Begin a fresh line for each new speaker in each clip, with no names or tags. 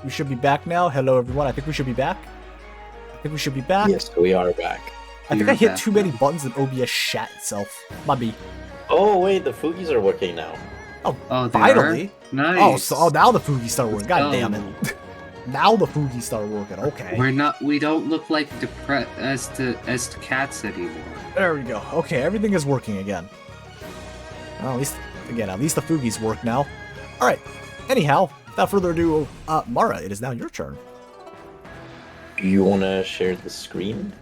we should be back now. Hello, everyone. I think we should be back.
Yes, we are back.
I think I hit too many buttons and OBS shat itself. Might be.
Oh wait, the Foogies are working now.
Oh,
they
finally.
are? Nice.
Now the Foogies start working. God
Let's
damn
go.
it. Now the Foogies start working. Okay.
We don't look like depressed as to cats anymore.
There we go. Okay, everything is working again. Well, at least the Foogies work now. All right. Anyhow, without further ado, Mara, it is now your turn.
Do you want to share the screen?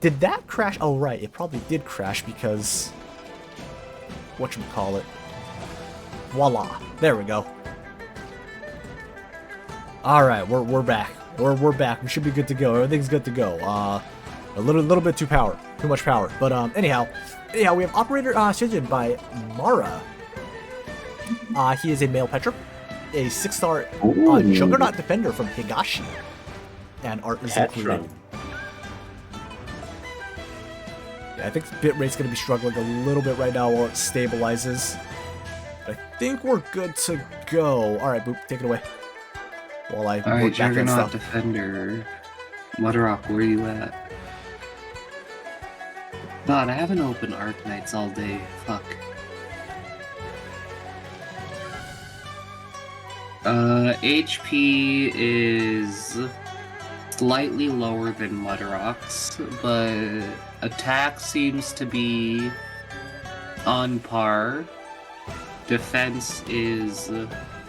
Did that crash? Oh, right. It probably did crash because... whatchamacallit. Voila. There we go. Alright, we're back. We're back. We should be good to go. Everything's good to go. A little bit too much power. But anyhow, we have Operator Shijin by Mara. He is a male Petra, a 6-star Juggernaut Defender from Higashi. And art is included. Yeah, I think the bit rate's going to be struggling a little bit right now while it stabilizes. But I think we're good to go. Alright, Boop, take it away. While I
Alright,
work back in
Juggernaut
stuff.
Defender. Mudrock, where you at? God, I haven't opened Arknights all day. Fuck. HP is slightly lower than Mudrock's, but attack seems to be on par. Defense is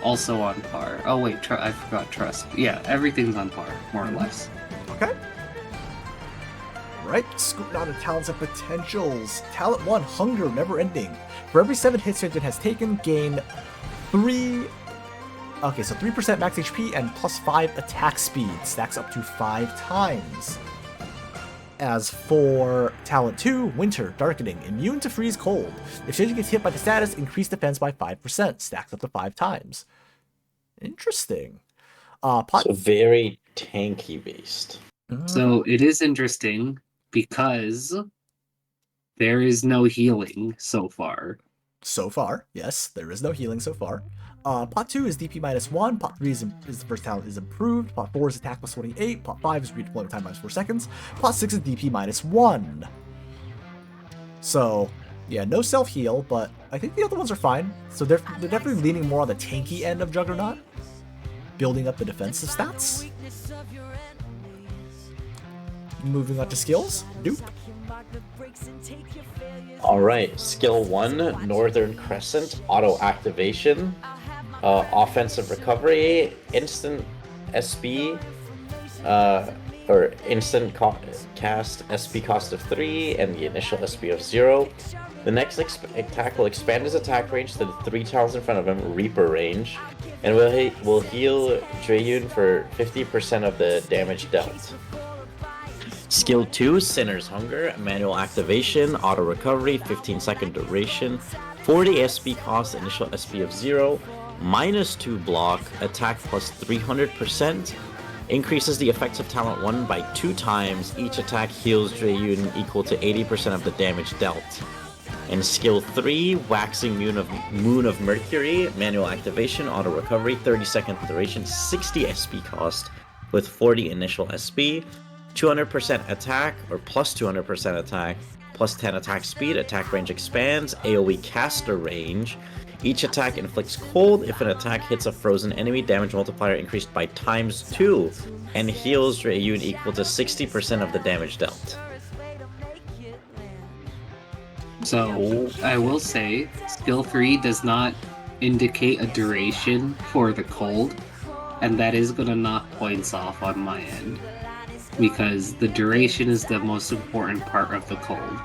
also on par. Oh wait, I forgot trust. Yeah, everything's on par, more or less.
Okay. Right, scooting on to talents and potentials. Talent 1, Hunger, never ending. For every 7 hits Shijin has taken, gain 3... Okay, so 3% max HP and plus 5 attack speed. Stacks up to 5 times. As for Talent 2, Winter, Darkening, immune to freeze cold. If Shijin gets hit by the status, increase defense by 5%. Stacks up to 5 times. Interesting.
So very tanky based.
So it is interesting because there is no healing so far.
So far, yes, there is no healing so far. Pot 2 is DP -1, Pot 3 is the first talent is improved, Pot 4 is attack plus 28, Pot 5 is redeployment time -4 seconds, Pot 6 is DP -1. So, yeah, no self-heal, but I think the other ones are fine. So they're definitely leaning more on the tanky end of Juggernaut, building up the defensive stats. Moving on to skills, Dupe.
Alright, skill 1, Northern Crescent, auto activation, offensive recovery, instant SB, or instant cast SB cost of 3, and the initial SB of 0. The next attack will expand his attack range to the 3 tiles in front of him, Reaper range, and will heal Dreyun for 50% of the damage dealt. Skill 2, Sinner's Hunger, manual activation, auto recovery, 15-second duration, 40 SB cost, initial SB of 0, -2 block, attack plus 300%, increases the effects of talent 1 by 2 times, each attack heals Dreyun equal to 80% of the damage dealt. And skill 3, Waxing Moon of Mercury, manual activation, auto recovery, 30-second duration, 60 SB cost, with 40 initial SB, 200% attack, or plus 200% attack, plus 10 attack speed, attack range expands, AoE caster range. Each attack inflicts cold. If an attack hits a frozen enemy, damage multiplier increased by ×2, and heals Dreyun equal to 60% of the damage dealt.
So, I will say, skill 3 does not indicate a duration for the cold, and that is going to knock points off on my end. Because the duration is the most important part of the cold.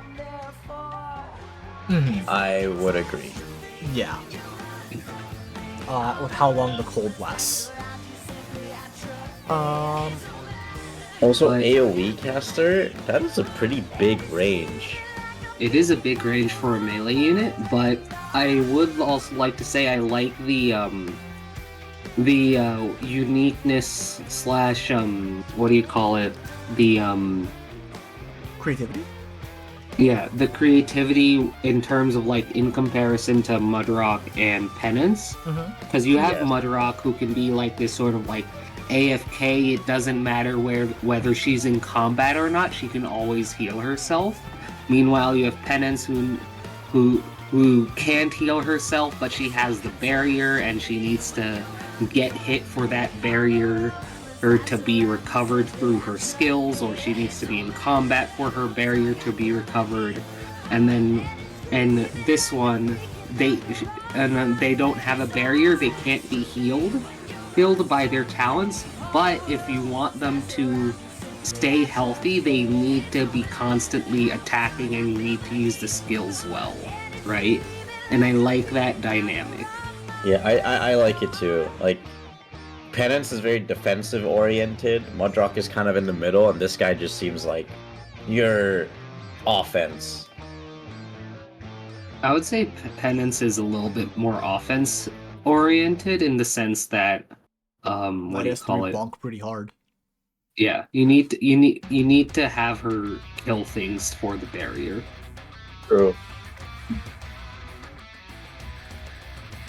I would agree.
Yeah. With how long the cold lasts.
Also, AoE caster, that is a pretty big range.
It is a big range for a melee unit, but I would also like to say I like the uniqueness slash what do you call it? The
Creativity?
Yeah, the creativity in terms of like in comparison to Mudrock and Penance,
Mm-hmm.
because you have
Yes.
Mudrock who can be like this sort of like AFK. It doesn't matter whether she's in combat or not; she can always heal herself. Meanwhile, you have Penance who can't heal herself, but she has the barrier, and she needs to get hit for that barrier or to be recovered through her skills, or she needs to be in combat for her barrier to be recovered. And then, and this one, they and then they don't have a barrier. They can't be healed by their talents. But if you want them to stay healthy, they need to be constantly attacking, and you need to use the skills well, right? And I like that dynamic.
Yeah, I like it too. Like, Penance is very defensive oriented. Mudrock is kind of in the middle, and this guy just seems like your offense.
I would say Penance is a little bit more offense oriented in the sense that what do you
Minus three
call it?
bonk pretty hard.
Yeah, you need to have her kill things for the barrier.
True.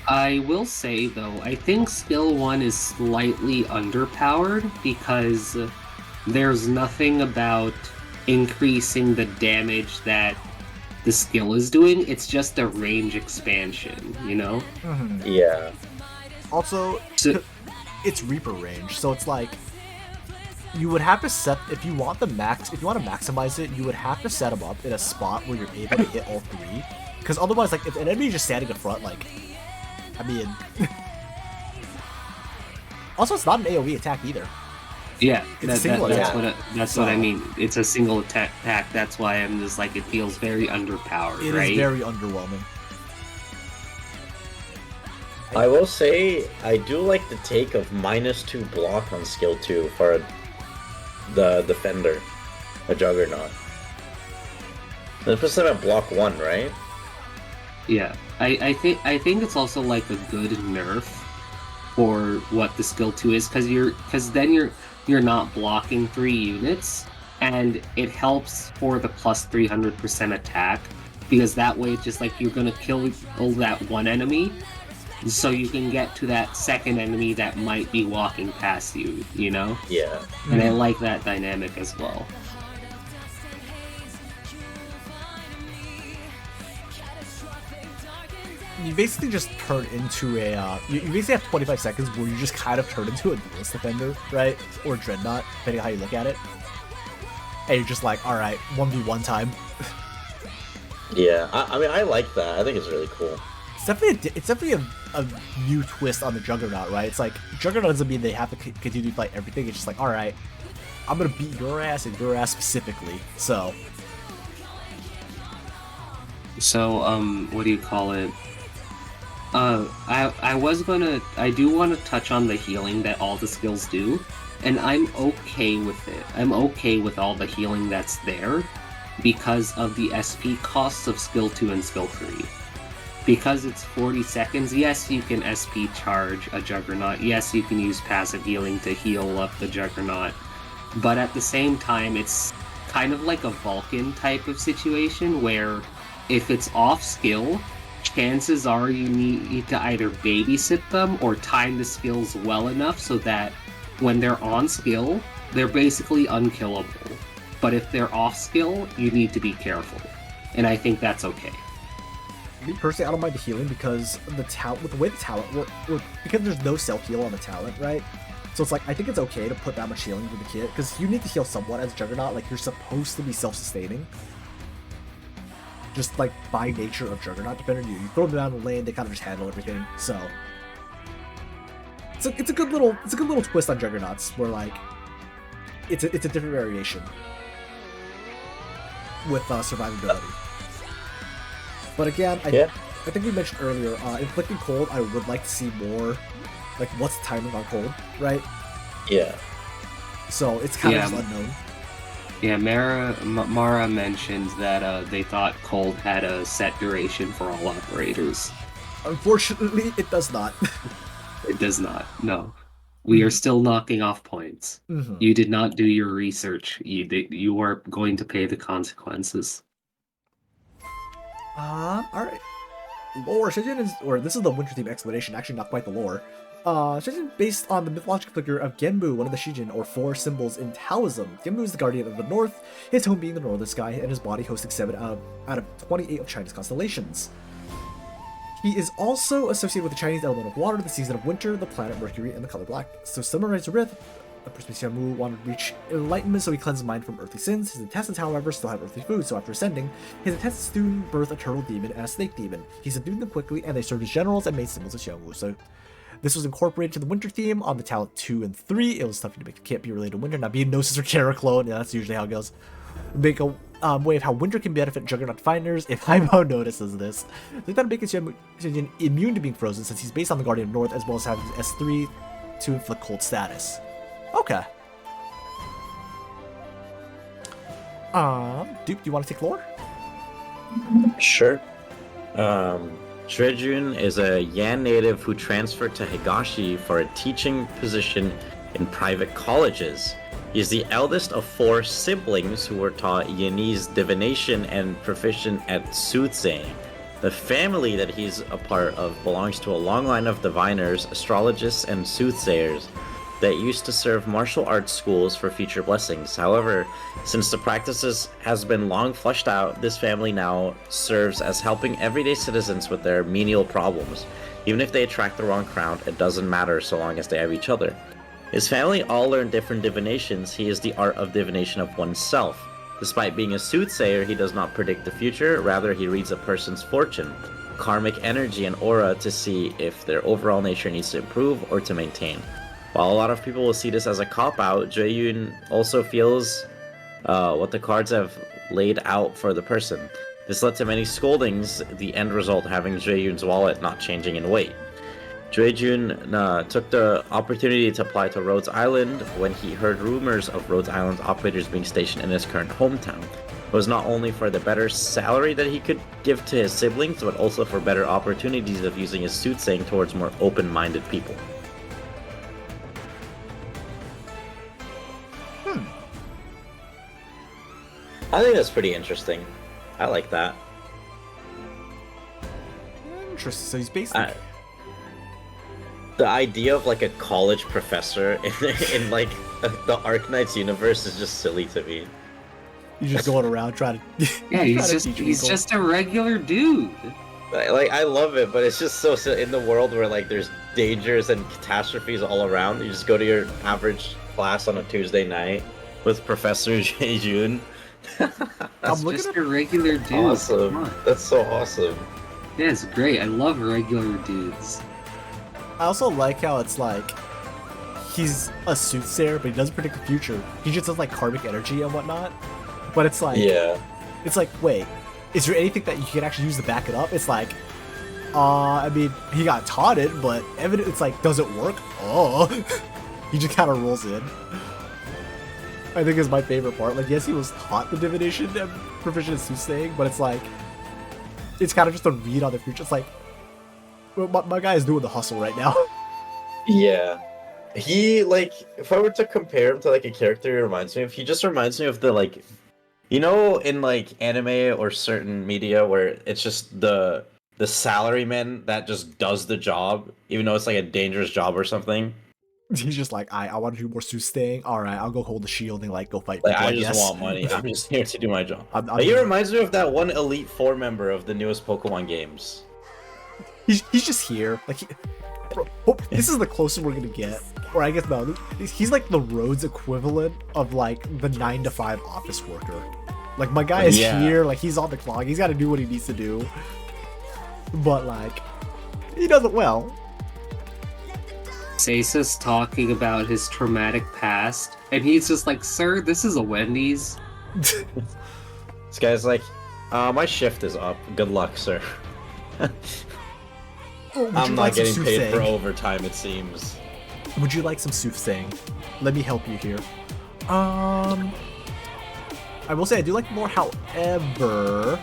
I will say though, I think skill 1 is slightly underpowered because there's nothing about increasing the damage that the skill is doing. It's just a range expansion, you know?
Mm-hmm.
Yeah.
Also,
So,
it's Reaper range, so it's like you would have to set if you want to maximize it, you would have to set them up in a spot where you're able to hit all three. Because otherwise, like if an enemy is just standing in front, like I mean, also it's not an AOE attack either.
yeah,
It's a single attack.
that's what I mean. It's a single attack. That's why I'm just like it feels very underpowered,
It
right?
is very underwhelming.
I will say I do like the take of -2 block on skill 2 for the defender, a Juggernaut. That puts them at block 1, right?
Yeah, I think it's also like a good nerf for what the skill 2 is because then you're not blocking 3 units, and it helps for the plus 300% attack because that way it's just like you're gonna kill that one enemy, so you can get to that second enemy that might be walking past you, you know?
Yeah.
And I like that dynamic as well.
You basically just turn into a you basically have 25 seconds where you just kind of turn into a duelist defender, right? Or dreadnought, depending on how you look at it. And you're just like, all right, 1v1 time.
Yeah. I mean, I like that. I think it's really cool.
It's definitely a new twist on the Juggernaut, right? It's like Juggernaut doesn't mean they have to continue to fight everything. It's just like, all right, I'm gonna beat your ass and your ass specifically. So,
What do you call it? I do want to touch on the healing that all the skills do, and I'm okay with it. I'm okay with all the healing that's there because of the SP costs of skill 2 and skill 3. Because it's 40 seconds, yes, you can SP charge a Juggernaut, yes, you can use passive healing to heal up the Juggernaut, but at the same time, it's kind of like a Vulcan type of situation where if it's off skill, chances are you need to either babysit them or time the skills well enough so that when they're on skill, they're basically unkillable. But if they're off skill, you need to be careful. And I think that's okay.
me personally, I don't mind the healing because with the way the talent because there's no self heal on the talent, right? So it's like I think it's okay to put that much healing with the kit because you need to heal somewhat as Juggernaut. Like you're supposed to be self-sustaining. Just like by nature of Juggernaut, depending on you. You throw them down the lane, they kind of just handle everything. So it's a good little twist on Juggernauts where like it's a different variation with survivability. But again, I think we mentioned earlier, inflicting cold. I would like to see more. Like what's the timing on cold, right?
Yeah.
So it's kind of just unknown.
Yeah, Mara mentioned that they thought cold had a set duration for all operators.
Unfortunately, it does not.
It does not. No, we are still knocking off points.
Mm-hmm.
You did not do your research. You are going to pay the consequences.
Alright. Lore, Shijin is, or this is the winter theme explanation, actually not quite the lore. Shijin based on the mythological figure of Genmu, one of the Shijin, or 4 symbols in Taoism. Genmu is the guardian of the north, his home being the northern sky, and his body hosting 7 out of 28 of China's constellations. He is also associated with the Chinese element of water, the season of winter, the planet Mercury, and the color black. So summarize Rith, the Perspicacia Mu wanted to reach enlightenment, so he cleansed his mind from earthly sins. His intestines, however, still have earthly food, so after ascending, his intestines soon birth a turtle demon and a snake demon. He subdued them quickly, and they served as generals and made symbols of Xiangwu. So this was incorporated to the winter theme on the talent 2 and 3. It was tough to make it can't be related to winter. Now, being Gnosis or Kara clone, yeah, that's usually how it goes. Make a way of how winter can benefit Juggernaut finders if Haimao notices this. They thought make Xiangwu immune to being frozen, since he's based on the Guardian of North, as well as having his S3 to inflict cold status. Okay. Duke, do you want to take lore?
Sure. Shuejun is a Yan native who transferred to Higashi for a teaching position in private colleges. He is the eldest of 4 siblings who were taught Yanese divination and proficient at soothsaying. The family that he's a part of belongs to a long line of diviners, astrologists, and soothsayers that used to serve martial arts schools for future blessings. However, since the practices has been long flushed out, this family now serves as helping everyday citizens with their menial problems. Even if they attract the wrong crowd, it doesn't matter so long as they have each other. His family all learn different divinations. He is the art of divination of oneself. Despite being a soothsayer, he does not predict the future, rather he reads a person's fortune, karmic energy, and aura to see if their overall nature needs to improve or to maintain. While a lot of people will see this as a cop-out, Jaeyun also feels what the cards have laid out for the person. This led to many scoldings, the end result having Jaeyun's wallet not changing in weight. Jaeyun took the opportunity to apply to Rhodes Island when he heard rumors of Rhodes Island's operators being stationed in his current hometown. It was not only for the better salary that he could give to his siblings, but also for better opportunities of using his soothsaying towards more open-minded people. I think that's pretty interesting. I like that.
Interesting. So he's basically...
the idea of like a college professor in like the Arknights universe is just silly to me.
He's just going around trying to...
Yeah, he's just a regular dude.
Like, I love it, but it's just so in the world where like there's dangers and catastrophes all around. You just go to your average class on a Tuesday night with Professor Jaejun.
That's just a regular dude.
Awesome. That's so awesome.
Yeah, it's great. I love regular dudes.
I also like how it's like he's a soothsayer, but he doesn't predict the future. He just does like karmic energy and whatnot. But it's like,
yeah, it's
like, wait, is there anything that you can actually use to back it up? It's like, I mean, he got taught it, but evident it's like, does it work? Oh, he just kind of rolls in. I think is my favorite part. Like, yes, he was taught the divination and proficient in soothsaying, but it's like, it's kind of just a read on the future. It's like, well, my guy is doing the hustle right now.
Yeah. He, like, if I were to compare him to, like, a character he reminds me of, he just reminds me of the, like, you know, in, like, anime or certain media where it's just the salaryman that just does the job, even though it's, like, a dangerous job or something.
He's just like, I want to do more soothsaying. All right, I'll go hold the shield and like go fight.
Like, I just want money. I'm just here to do my job. He reminds me of that one Elite Four member of the newest Pokemon games.
He's just here. Like, this is the closest we're gonna get. Or I guess no, he's like the Rhodes equivalent of like the 9-to-5 office worker. Like my guy is here. Like he's on the clock. He's got to do what he needs to do. But like, he does it well.
Sasa's talking about his traumatic past, and he's just like, "Sir, this is a Wendy's."
This guy's like, my shift is up. Good luck, sir. I'm not getting paid for overtime, it seems.
Would you like some soothsaying? Let me help you here. I will say I do like more, however,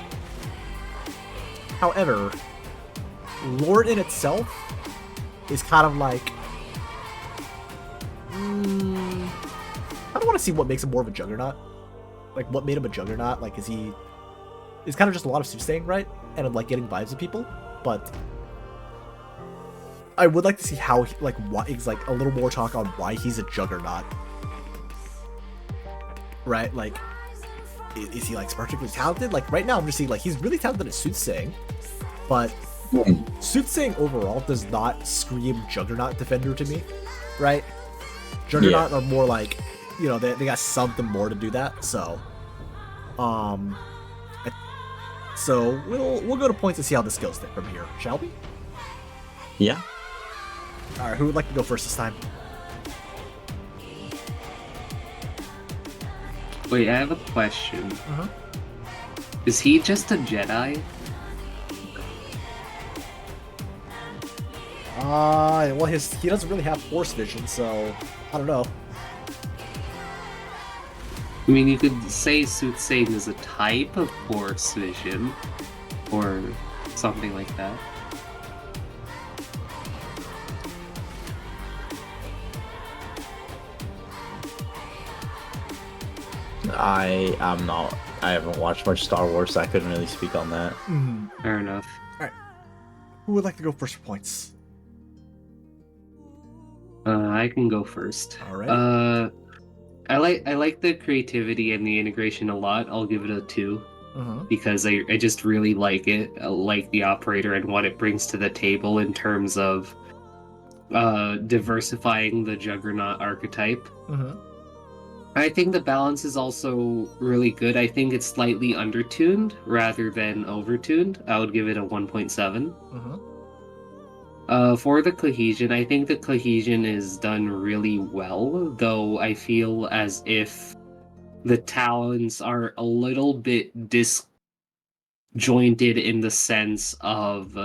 Lord in itself is kind of like, I don't want to see what makes him more of a juggernaut. Like, what made him a juggernaut? Like, is he... is kind of just a lot of soothsaying, right? And I'm like getting vibes of people, but I would like to see how like why it's like a little more talk on why he's a juggernaut, right? Like, is he like particularly talented? Like right now, I'm just seeing like he's really talented at soothsaying, but soothsaying overall does not scream juggernaut defender to me, right? Juggernaut are more like, you know, they got something more to do that. So, so we'll go to points and see how the skills fit from here, shall we?
Yeah.
All right, who would like to go first this time?
Wait, I have a question.
Uh-huh.
Is he just a Jedi?
Well, he doesn't really have force vision, so I don't know.
I mean, you could say soothsaying is a type of force vision, or something like that.
I haven't watched much Star Wars, so I couldn't really speak on that.
Fair enough.
All right, who would like to go first for points?
I can go first.
All right.
I like the creativity and the integration a lot. I'll give it a 2 because I just really like it. I like the operator and what it brings to the table in terms of diversifying the Juggernaut archetype. I think the balance is also really good. I think it's slightly undertuned rather than overtuned. I would give it a 1.7. For the cohesion, I think the cohesion is done really well, though I feel as if the talents are a little bit disjointed in the sense of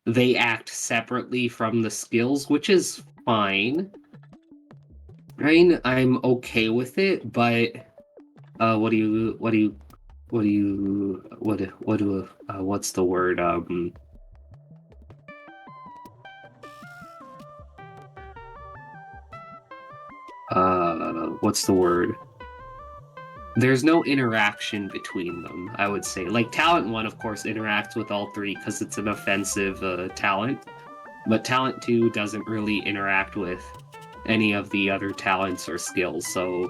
they act separately from the skills, which is fine. I mean, I'm okay with it, but what's the word? What's the word? There's no interaction between them, I would say. Like, Talent 1, of course, interacts with all three because it's an offensive talent, but Talent 2 doesn't really interact with any of the other talents or skills, so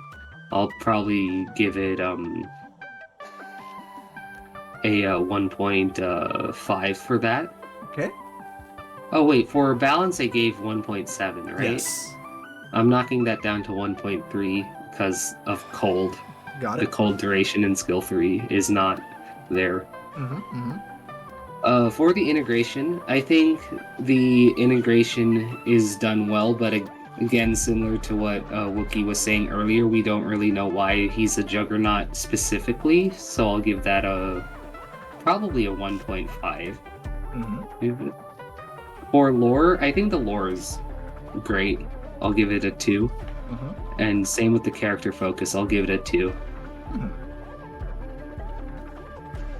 I'll probably give it a 1.5 for that.
Okay.
Oh wait, for balance I gave 1.7, right?
Yes.
I'm knocking that down to 1.3 because of cold.
Got
The
it.
cold duration in skill 3 is not there. For the integration, I think the integration is done well, but again, similar to what Wookie was saying earlier, we don't really know why he's a Juggernaut specifically, so I'll give that probably a 1.5. For lore, I think the lore is great. I'll give it a 2. And same with the character focus, I'll give it a 2.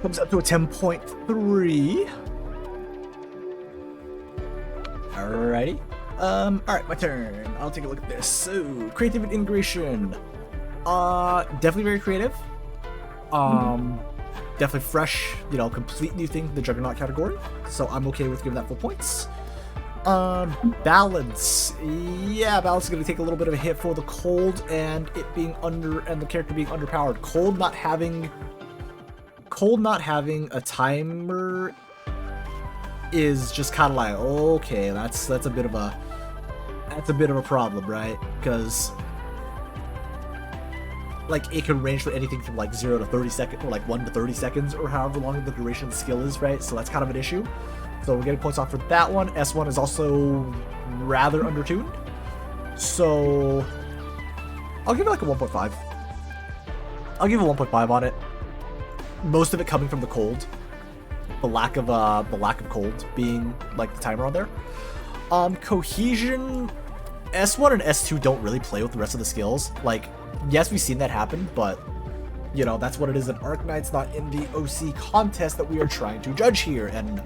Comes up to a 10.3. Alrighty. Alright, my turn. I'll take a look at this. So, creative and integration. Definitely very creative. Definitely fresh, you know, complete new thing, the Juggernaut category. So I'm okay with giving that 4 points. Balance. Yeah, balance is going to take a little bit of a hit for the cold and it being and the character being underpowered. Cold not having a timer is just kind of like, okay, that's a bit of a problem, right? Because like it can range for anything from like 0 to 30 seconds, or like 1 to 30 seconds, or however long the duration of the skill is, right? So that's kind of an issue. So we're getting points off for that one. S1 is also rather undertuned. So I'll give it like a 1.5. I'll give it a 1.5 on it. Most of it coming from the cold. The lack of cold being like the timer on there. Cohesion, S1 and S2 don't really play with the rest of the skills. Like, yes, we've seen that happen, but you know, that's what it is in Arknights, not in the OC contest that we are trying to judge here. And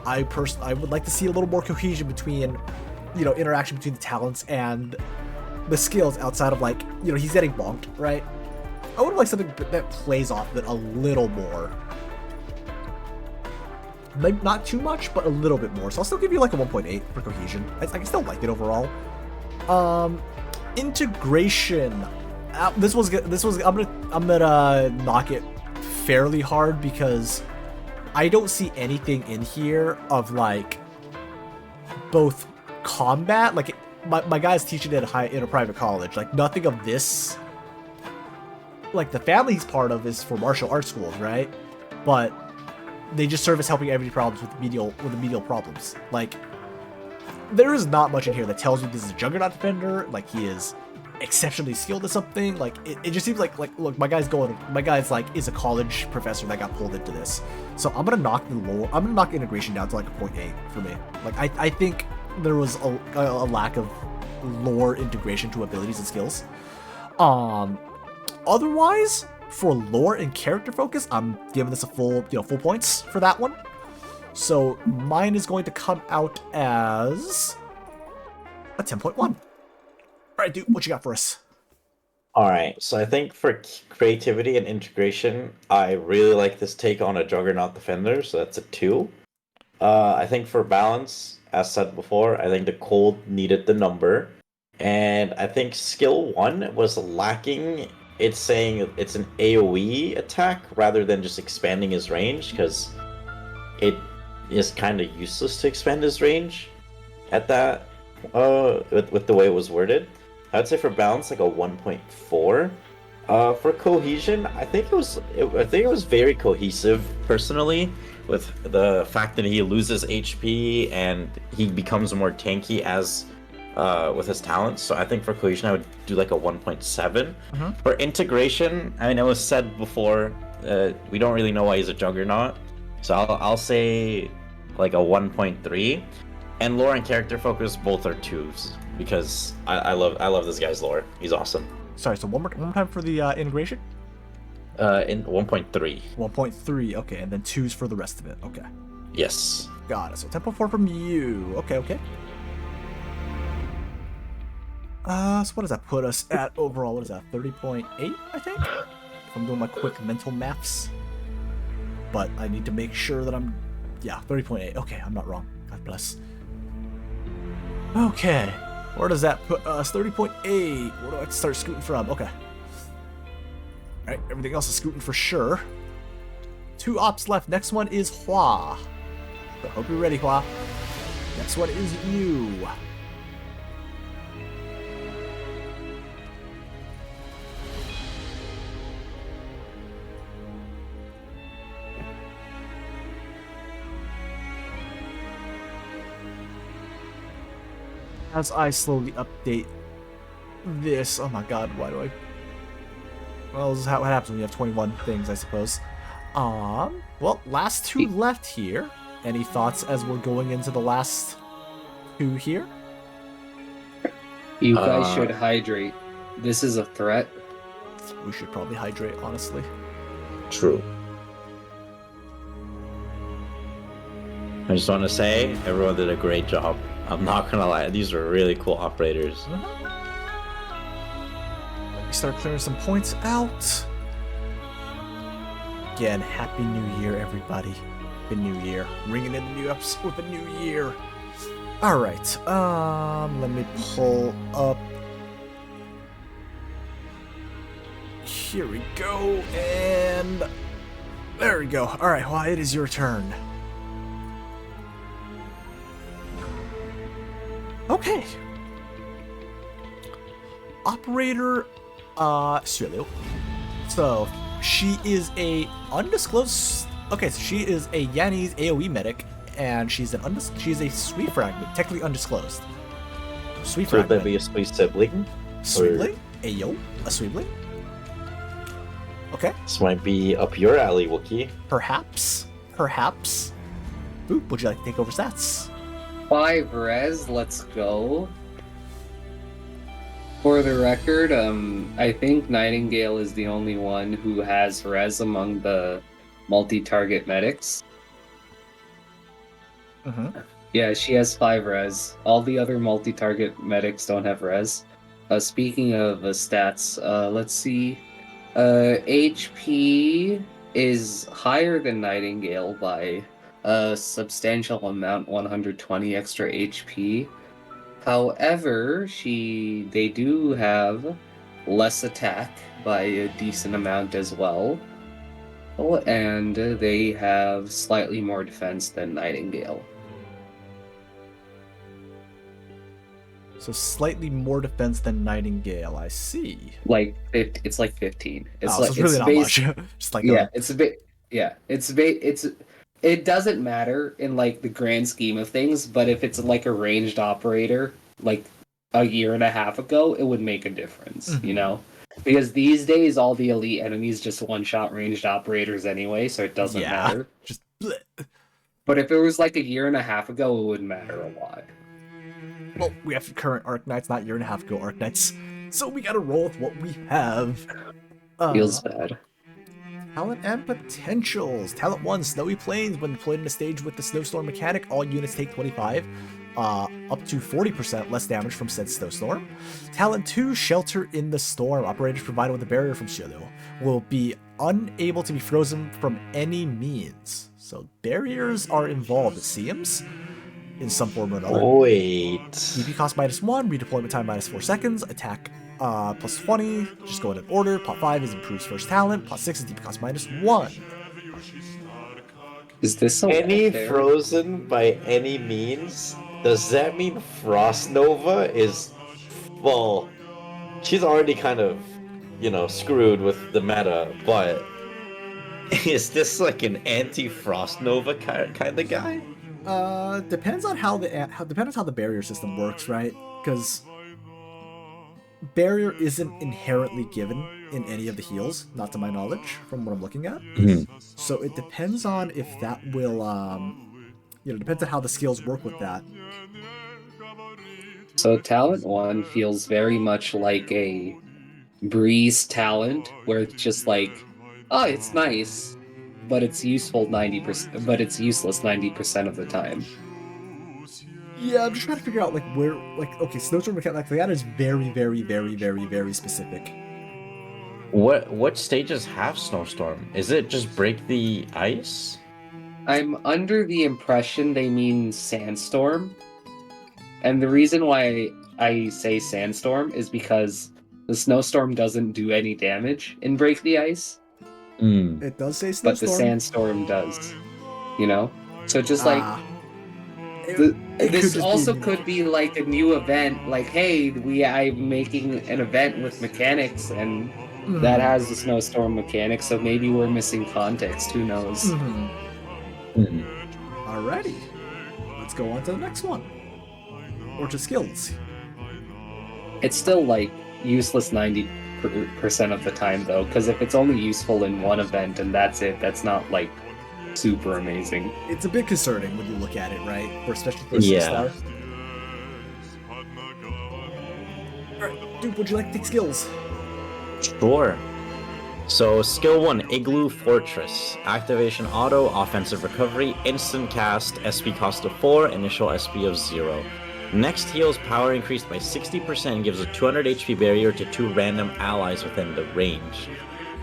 I would like to see a little more cohesion between, you know, interaction between the talents and the skills outside of like, you know, he's getting bonked, right? I would like something that plays off it a little more. Maybe not too much, but a little bit more. So I'll still give you like a 1.8 for cohesion. I can still like it overall. Integration. This was I'm gonna knock it fairly hard because I don't see anything in here of like both combat. Like my guy's teaching in a private college. Like nothing of this. Like the family he's part of is for martial arts schools, right? But they just serve as helping everyday problems with the medial problems. Like there is not much in here that tells you this is a Juggernaut defender. Like he is exceptionally skilled at something. Like it just seems like look, my guy's like is a college professor that got pulled into this. So I'm gonna knock the lore. I'm gonna knock integration down to like a 0.8 for me. Like I think there was a lack of lore integration to abilities and skills. Otherwise, for lore and character focus, I'm giving this a full points for that one. So mine is going to come out as a 10.1. All right, dude, what you got for us?
All right, so I think for creativity and integration, I really like this take on a Juggernaut defender, so that's a 2. I think for balance, as said before, I think the cold needed the number, and I think skill 1 was lacking. It's saying it's an AoE attack rather than just expanding his range, because it is kind of useless to expand his range at that, with the way it was worded. I'd say for balance, like a 1.4. For cohesion, I think it was very cohesive personally, with the fact that he loses HP and he becomes more tanky as with his talents. So I think for cohesion I would do like a 1.7. For integration, I mean, it was said before, we don't really know why he's a Juggernaut, so I'll say like a 1.3. And lore and character focus both are 2s because I love this guy's lore. He's awesome.
Sorry, so one more time for the integration.
In 1.3.
1.3. Okay, and then 2s for the rest of it. Okay.
Yes.
Got it. So 10.4 from you. Okay. So what does that put us at overall? What is that? 30.8, I think? If I'm doing my quick mental maths. But I need to make sure that I'm... Yeah, 30.8. Okay, I'm not wrong. God bless. Okay. Where does that put us? 30.8. Where do I start scooting from? Okay. Alright, everything else is scooting for sure. 2 ops left. Next one is Hua. So hope you're ready, Hua. Next one is you. As I slowly update this, oh my god, why do I... Well, this is what happens when you have 21 things, I suppose. Well, last 2 left here. Any thoughts as we're going into the last 2 here?
You guys should hydrate. This is a threat.
We should probably hydrate, honestly.
True. I just want to say, everyone did a great job. I'm not gonna lie, these were really cool operators.
Let me start clearing some points out. Again, Happy New Year, everybody. Happy New Year. Ringing in the new ups with the new year. Alright, let me pull up. Here we go, and there we go. Alright, well, it is your turn. Okay. Operator, Suelio. So, she is a undisclosed... Okay, so she is a Yanni's AoE medic, and she's a sweet fragment, technically undisclosed. Sweet fragment.
Would that be a sweet sibling?
Sweetling? Ayo? A sweetling? Okay.
This might be up your alley, Wookie.
Perhaps. Ooh, would you like to take over stats?
5 res, let's go. For the record, I think Nightingale is the only one who has res among the multi-target medics. Yeah, she has 5 res. All the other multi-target medics don't have res. Speaking of stats, let's see. HP is higher than Nightingale by a substantial amount, 120 extra HP. However, they do have less attack by a decent amount as well. Oh, and they have slightly more defense than Nightingale.
So slightly more defense than Nightingale. I see.
It's like 15. It's
Oh,
like
so it's really not much. Just like
yeah, it's a bit. Yeah, it doesn't matter in like the grand scheme of things, but if it's like a ranged operator, like a year and a half ago, it would make a difference,
Mhm.
you know? Because these days, all the elite enemies just one-shot ranged operators anyway, so it doesn't matter.
Just bleh.
But if it was like a year and a half ago, it would matter a lot.
Well, we have current Arknights, not year and a half ago Arknights. So we gotta roll with what we have.
Feels bad.
Talent and potentials. Talent 1, Snowy Plains. When deployed in a stage with the Snowstorm mechanic, all units take 25, up to 40% less damage from said snowstorm. Talent 2, Shelter in the Storm. Operators provided with a barrier from Shield will be unable to be frozen from any means. So barriers are involved, it seems, in some form or another.
Wait.
DP cost -1, redeployment time -4 seconds, attack plus 20, just go in order. Pot 5 is improves first talent, pot 6 is DP cost -1.
Is this a
Any
welfare?
frozen by any means? Does that mean Frost Nova is full? She's already kind of, screwed with the meta, but is this like an anti-Frost Nova kind of guy?
Depends on how the barrier system works, right? Because barrier isn't inherently given in any of the heals, not to my knowledge, from what I'm looking at. So it depends on if that will, depends on how the skills work with that.
So talent 1 feels very much like a Breeze talent, where it's just like, oh, it's nice, but it's useful 90%, but it's useless 90% of the time.
Yeah, I'm just trying to figure out where, okay, Snowstorm mechanic like that is very, very, very, very, very specific.
What stages have Snowstorm? Is it just break the ice?
I'm under the impression they mean Sandstorm. And the reason why I say Sandstorm is because the Snowstorm doesn't do any damage in Break the Ice,
It does say Snowstorm.
but the Sandstorm does. So just this also could be like a new event. Like, hey, I'm making an event with mechanics, and that has the Snowstorm mechanic. So maybe we're missing context. Who knows?
Alrighty, let's go on to the next one. Or to skills.
It's still like useless 90% of the time though, because if it's only useful in one event and that's it, that's not like super amazing.
It's a bit concerning when you look at it, right? Especially for a 6-star. Alright, dude, would you like to take skills?
Sure. So, skill 1, Igloo Fortress. Activation auto, offensive recovery, instant cast, SP cost of 4, initial SP of 0. Next heals power increased by 60% and gives a 200 HP barrier to 2 random allies within the range.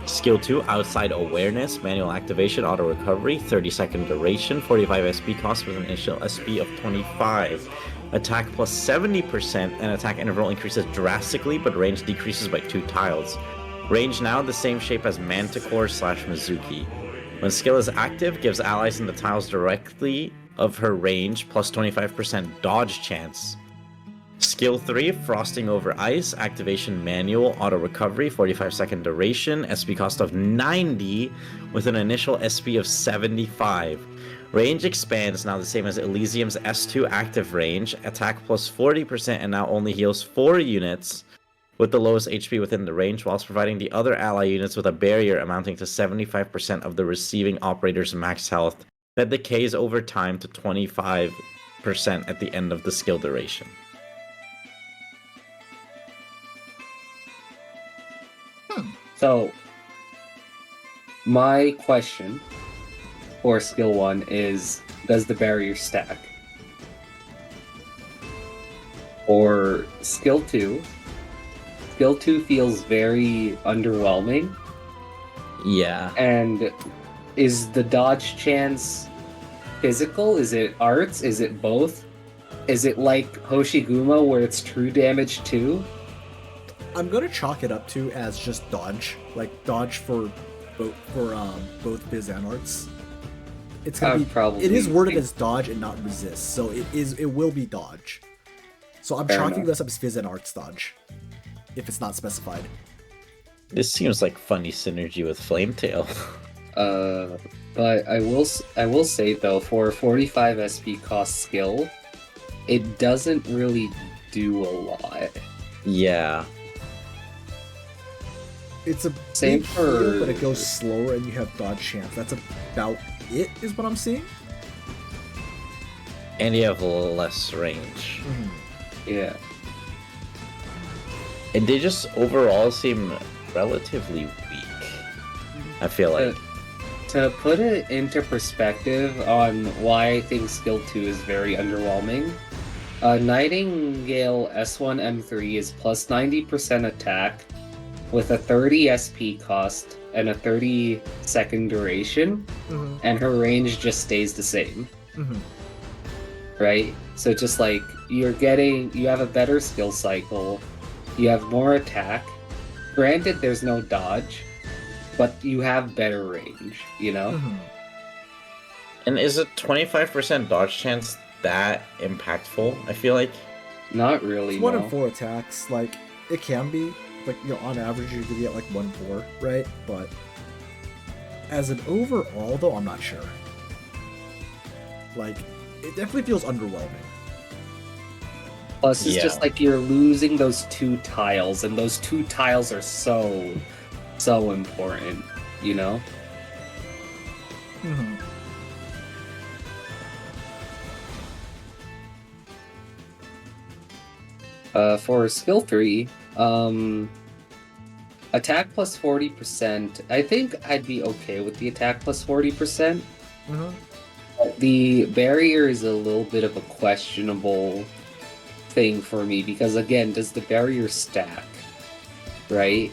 Skill 2, Outside Awareness, manual activation, auto recovery, 30-second duration, 45 SP cost with an initial SP of 25. Attack plus 70% and attack interval increases drastically, but range decreases by 2 tiles. Range now the same shape as Manticore/Mizuki. When skill is active, gives allies in the tiles directly of her range plus 25% dodge chance. Skill 3, Frosting Over Ice, activation manual, auto recovery, 45-second duration, SP cost of 90 with an initial SP of 75. Range expands, now the same as Elysium's S2 active range, attack plus 40% and now only heals 4 units with the lowest HP within the range, whilst providing the other ally units with a barrier amounting to 75% of the receiving operator's max health that decays over time to 25% at the end of the skill duration.
So, my question for skill 1 is, does the barrier stack? Or skill 2 feels very underwhelming
Yeah.
And is the dodge chance physical? Is it arts? Is it both? Is it like Hoshiguma where it's true damage too?
I'm gonna chalk it up to as just dodge, like dodge for both Viz and arts. It's gonna be
probably
it is worded as dodge and not resist, so it will be dodge. So I'm
Fair
chalking
enough.
this up as Viz and arts dodge, if it's not specified.
This seems like funny synergy with Flametail.
But I will say though, for a 45 SP cost skill, it doesn't really do a lot.
Yeah.
It's a
Same
big
for-
heal, but it goes slower and you have dodge chance. That's about it, is what I'm seeing.
And you have a little less range.
Yeah.
And they just overall seem relatively weak. I feel like.
To put it into perspective on why I think skill 2 is very underwhelming, Nightingale S1 M3 is plus 90% attack with a 30 SP cost and a 30 second duration, and her range just stays the same. Right? So just like you have a better skill cycle, you have more attack. Granted, there's no dodge, but you have better range, you know?
And is a 25% dodge chance that impactful? I feel like.
Not really.
It's 1 in
no.
4 attacks. Like, it can be. Like, you know, on average, you could get like 1-4, right? But as an overall, though, I'm not sure. Like, it definitely feels underwhelming.
Plus, it's
Yeah.
just like you're losing those 2 tiles, and those 2 tiles are so important, you know? For skill 3, attack plus 40%, I think I'd be okay with the attack plus 40%. The barrier is a little bit of a questionable thing for me, because again, does the barrier stack? Right?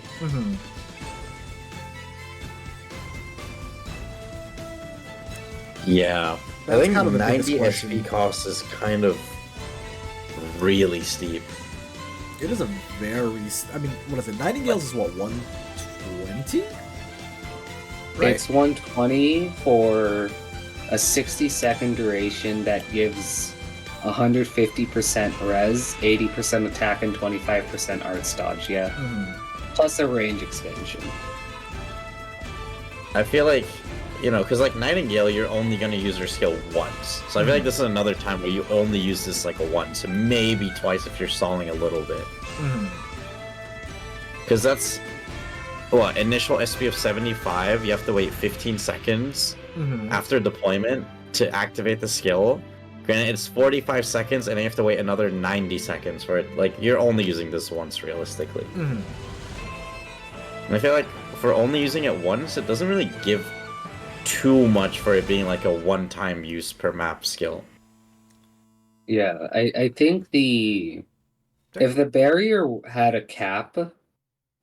Yeah.
That's
I think
kind of the biggest
90
question.
SP cost is kind of really steep.
It is a very... I mean, what is it? Nightingales is what, 120? Right.
It's 120 for a 60-second duration that gives 150% res, 80% attack, and 25% arts dodge, yeah. Plus a range expansion.
I feel like, you know, because like Nightingale, you're only going to use her skill once. So I feel like this is another time where you only use this like a once, and maybe twice if you're stalling a little bit. Because that's, what, initial SP of 75, you have to wait 15 seconds after deployment to activate the skill. Granted, it's 45 seconds, and you have to wait another 90 seconds for it. Like, you're only using this once, realistically. And I feel like for only using it once, it doesn't really give too much for it being like a one-time use per map skill.
Yeah, I think if the barrier had a cap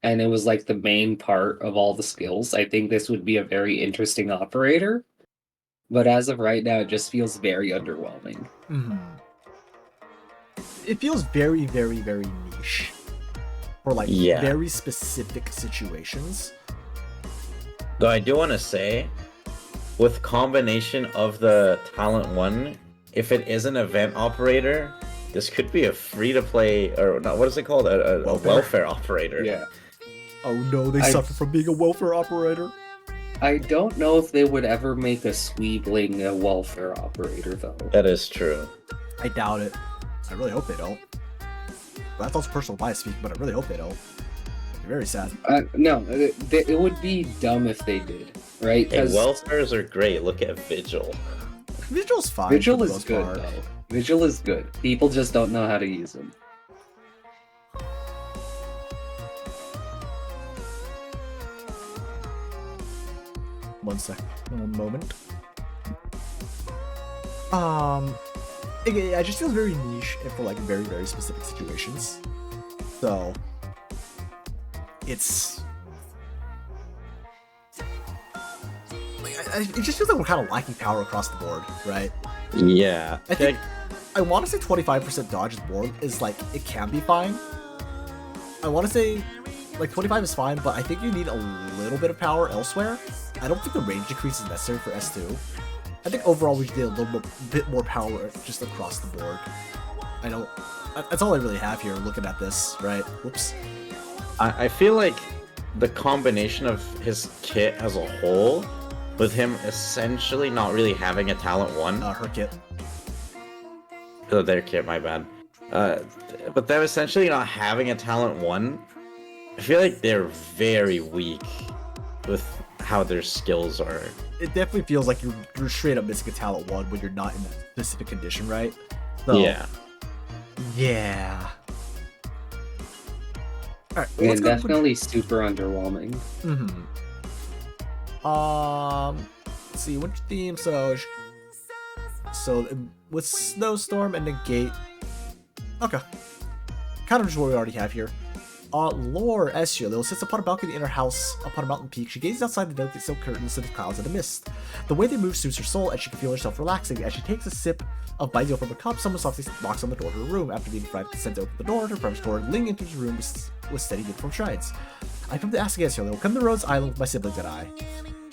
and it was like the main part of all the skills, I think this would be a very interesting operator. But as of right now, it just feels very underwhelming.
It feels very, very, very niche. For like very specific situations.
Though I do want to say, with combination of the Talent 1, if it is an event operator, this could be a free-to-play, or not, what is it called? A welfare operator.
Yeah.
Oh no, they suffer from being a welfare operator.
I don't know if they would ever make a Sweebling a welfare operator, though.
That is true.
I doubt it. I really hope they don't. That's also personal bias speaking, but I really hope they don't. It'd be very sad.
No, it would be dumb if they did, right?
Hey, welfares are great. Look at Vigil.
Vigil's fine.
Vigil
for the
is
most
good,
part.
though. Vigil is good. People just don't know how to use them.
One moment. It just feels very niche and for like very, very specific situations. So, it's it just feels like we're kind of lacking power across the board, right?
Yeah.
I think I want to say 25% dodge is more is like it can be fine. I want to say like 25 is fine, but I think you need a little bit of power elsewhere. I don't think the range decrease is necessary for S2. I think overall we should get a little bit more power just across the board. I don't. That's all I really have here looking at this, right? Whoops.
I feel like the combination of his kit as a whole, with him essentially not really having a talent 1.
Her kit.
Oh, their kit, my bad. But them essentially not having a talent 1, I feel like they're very weak with how their skills are.
It definitely feels like you're straight up missing a talent 1 when you're not in that specific condition, right? So,
Yeah.
Yeah. Alright,
Yeah,
let's go.
definitely super underwhelming.
Let's see, which theme, so with Snowstorm and Negate. Okay. Kind of just what we already have here. Lore Ezreal sits upon a balcony in her house upon a mountain peak. She gazes outside the delicate silk curtains of the clouds and the mist. The way they move soothes her soul, and she can feel herself relaxing. As she takes a sip of Baijiu from her cup, someone softly knocks on the door to her room. After being provided consent to open the door, her preparatory Ling enters the room with steady uniform strides. I come to ask Ezreal, come to Rhodes Island with my siblings and I.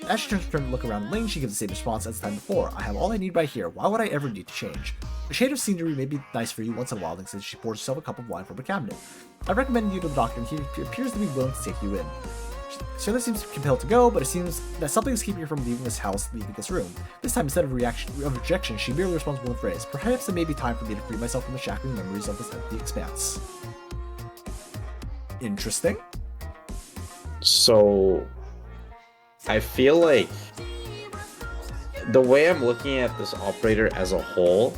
As she turns to look around Ling, she gives the same response as the time before. I have all I need right here. Why would I ever need to change? A shade of scenery may be nice for you once in a while, Ling says she pours herself a cup of wine from her cabinet. I recommend you to the doctor, and he appears to be willing to take you in. Shayla seems compelled to go, but it seems that something is keeping her from leaving this house, leaving this room. This time, instead of rejection, she merely responds with one phrase. Perhaps it may be time for me to free myself from the shackling memories of this empty expanse. Interesting.
So, I feel like the way I'm looking at this operator as a whole,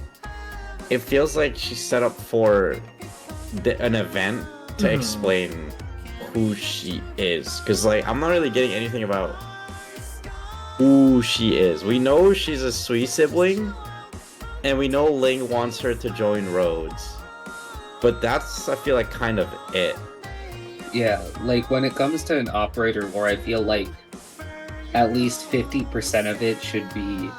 it feels like she's set up for an event to explain who she is. Because, like, I'm not really getting anything about who she is. We know she's a Sui sibling, and we know Ling wants her to join Rhodes. But that's, I feel like, kind of it.
Yeah, like when it comes to an operator where I feel like at least 50% of it should be,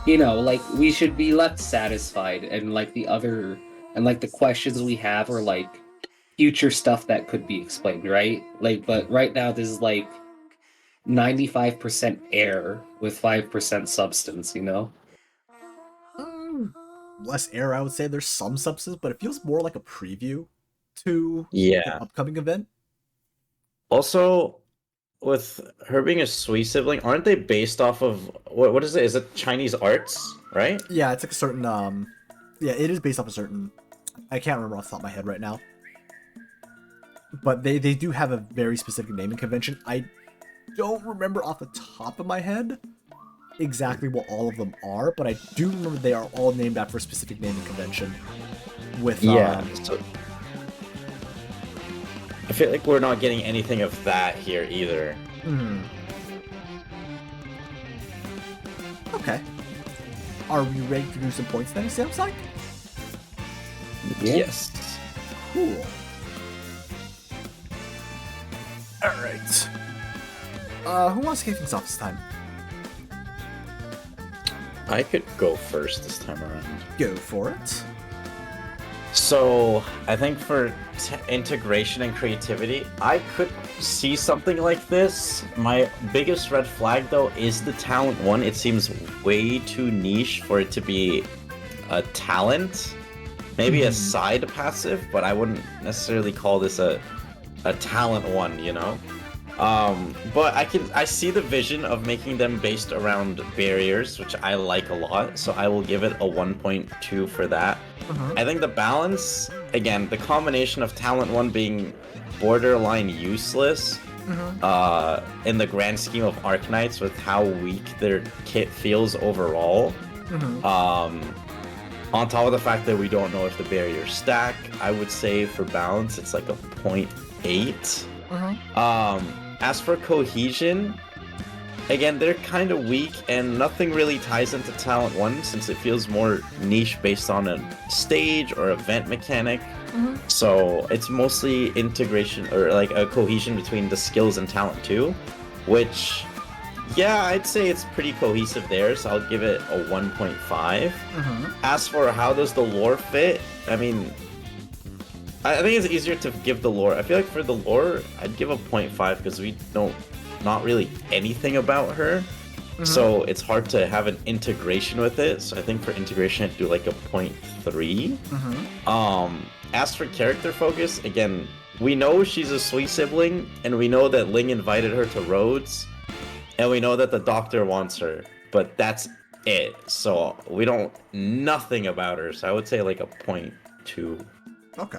like we should be left satisfied, and like the questions we have are like future stuff that could be explained, right? Like, but right now this is like 95% air with 5% substance,
Less air, I would say. There's some substance, but it feels more like a preview to
Yeah.
an upcoming event.
Also, with her being a Sui sibling, aren't they based off of what is it? Is it Chinese arts, right?
Yeah, it's like a certain yeah, it is based off a certain, I can't remember off the top of my head right now. But they do have a very specific naming convention. I don't remember off the top of my head exactly what all of them are, but I do remember they are all named after a specific naming convention with
So I feel like we're not getting anything of that here either.
Okay. Are we ready to do some points then, Samsung?
Yes.
Cool. Alright. Who wants to kick things off this time?
I could go first this time around.
Go for it.
So, I think for integration and creativity, I could see something like this. My biggest red flag, though, is the talent 1. It seems way too niche for it to be a talent. Maybe a side passive, but I wouldn't necessarily call this a talent 1, But I see the vision of making them based around barriers, which I like a lot, so I will give it a 1.2 for that. I think the balance, again, the combination of talent 1 being borderline useless in the grand scheme of Arknights with how weak their kit feels overall, on top of the fact that we don't know if the barriers stack, I would say for balance it's like a 0.8. As for cohesion, again, they're kind of weak and nothing really ties into talent 1 since it feels more niche based on a stage or event mechanic. So it's mostly integration or like a cohesion between the skills and talent 2, which Yeah, I'd say it's pretty cohesive there, so I'll give it a 1.5. As for how does the lore fit, I mean, I think it's easier to give the lore. I feel like for the lore, I'd give a 0.5 because we know not really anything about her. So it's hard to have an integration with it. So I think for integration, I'd do like a 0.3. As for character focus, again, we know she's a sweet sibling, and we know that Ling invited her to Rhodes, and we know that the doctor wants her, but that's it. So we don't nothing about her. So I would say like a 0.2.
Okay.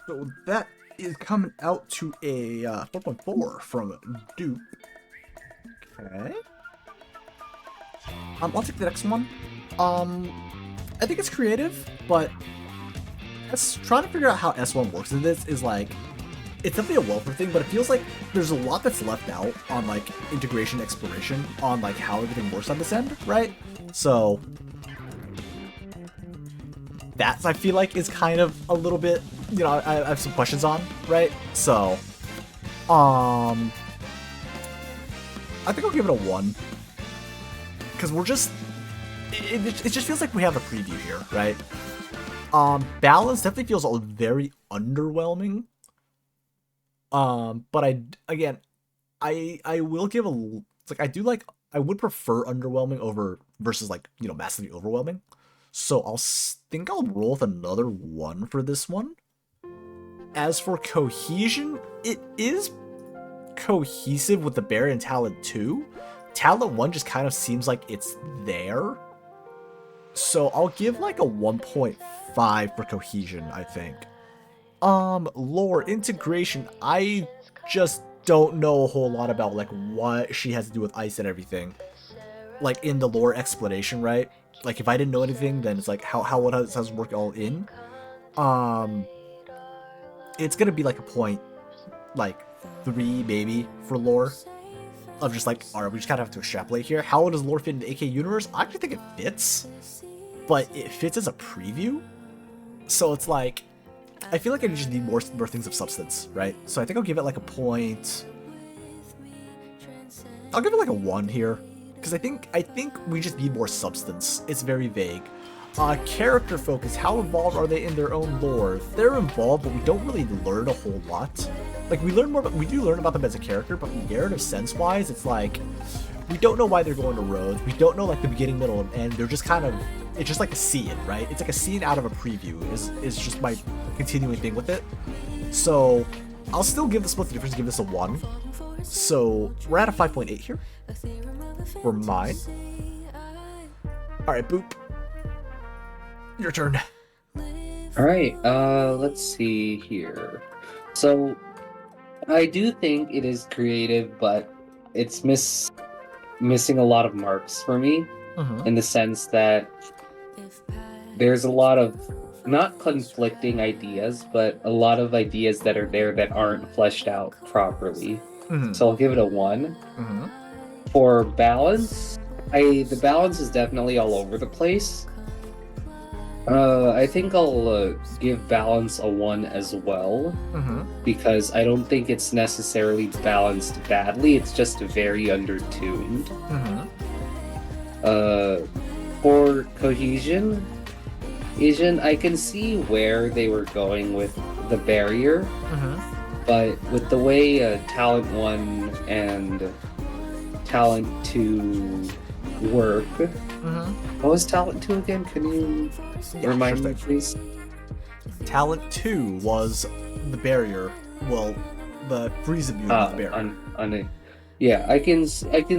So that is coming out to a 4.4 from Dupe. Okay. I'll take the next one. I think it's creative, but trying to figure out how S1 works in this is like, it's definitely a welfare thing, but it feels like there's a lot that's left out on like integration exploration on like how everything works on this end, right? So that I feel like is kind of a little bit, you know, I have some questions on, right? So, I think I'll give it a 1 because we're just, it just feels like we have a preview here, right? Balance definitely feels very underwhelming. But I will give it's like I would prefer underwhelming over versus like, you know, massively overwhelming. So think I'll roll with another 1 for this one. As for cohesion, it is cohesive with the Barrier and Talent 2. Talent 1 just kind of seems like it's there. So I'll give like a 1.5 for cohesion, I think. Lore integration, I just don't know a whole lot about like what she has to do with ice and everything. Like in the lore explanation, right? Like if I didn't know anything, then it's like how it has work all in. It's gonna be like a point, like 3 maybe for lore. Of just like, alright, we just kind of have to extrapolate here. How does lore fit in the AK universe? I actually think it fits, but it fits as a preview. So it's like, I feel like I just need more things of substance, right? So I think I'll give it like a point. I'll give it like a 1 here, because I think we just need more substance. It's very vague. Character focus. How involved are they in their own lore? They're involved, but we don't really learn a whole lot. Like we do learn about them as a character, but narrative sense-wise, it's like we don't know why they're going to Rhodes. We don't know like the beginning, middle, and end. They're just kind of, it's just like a scene, right? It's like a scene out of a preview. Is just my continuing thing with it. So I'll still give the split difference. Give this a 1. So we're at a 5.8 here for mine. All right, Boop. Your turn.
All right, let's see here. So I do think it is creative, but it's missing a lot of marks for me, in the sense that there's a lot of not conflicting ideas, but a lot of ideas that are there that aren't fleshed out properly. So I'll give it a 1. For balance, the balance is definitely all over the place. I think I'll give balance a 1 as well, because I don't think it's necessarily balanced badly. It's just very undertuned. For cohesion, I can see where they were going with the barrier, but with the way Talent 1 and Talent 2 work. What was Talent 2 again? Can you remind me, please?
Talent 2 was the barrier. Well, the freeze immune was the barrier.
Yeah, I can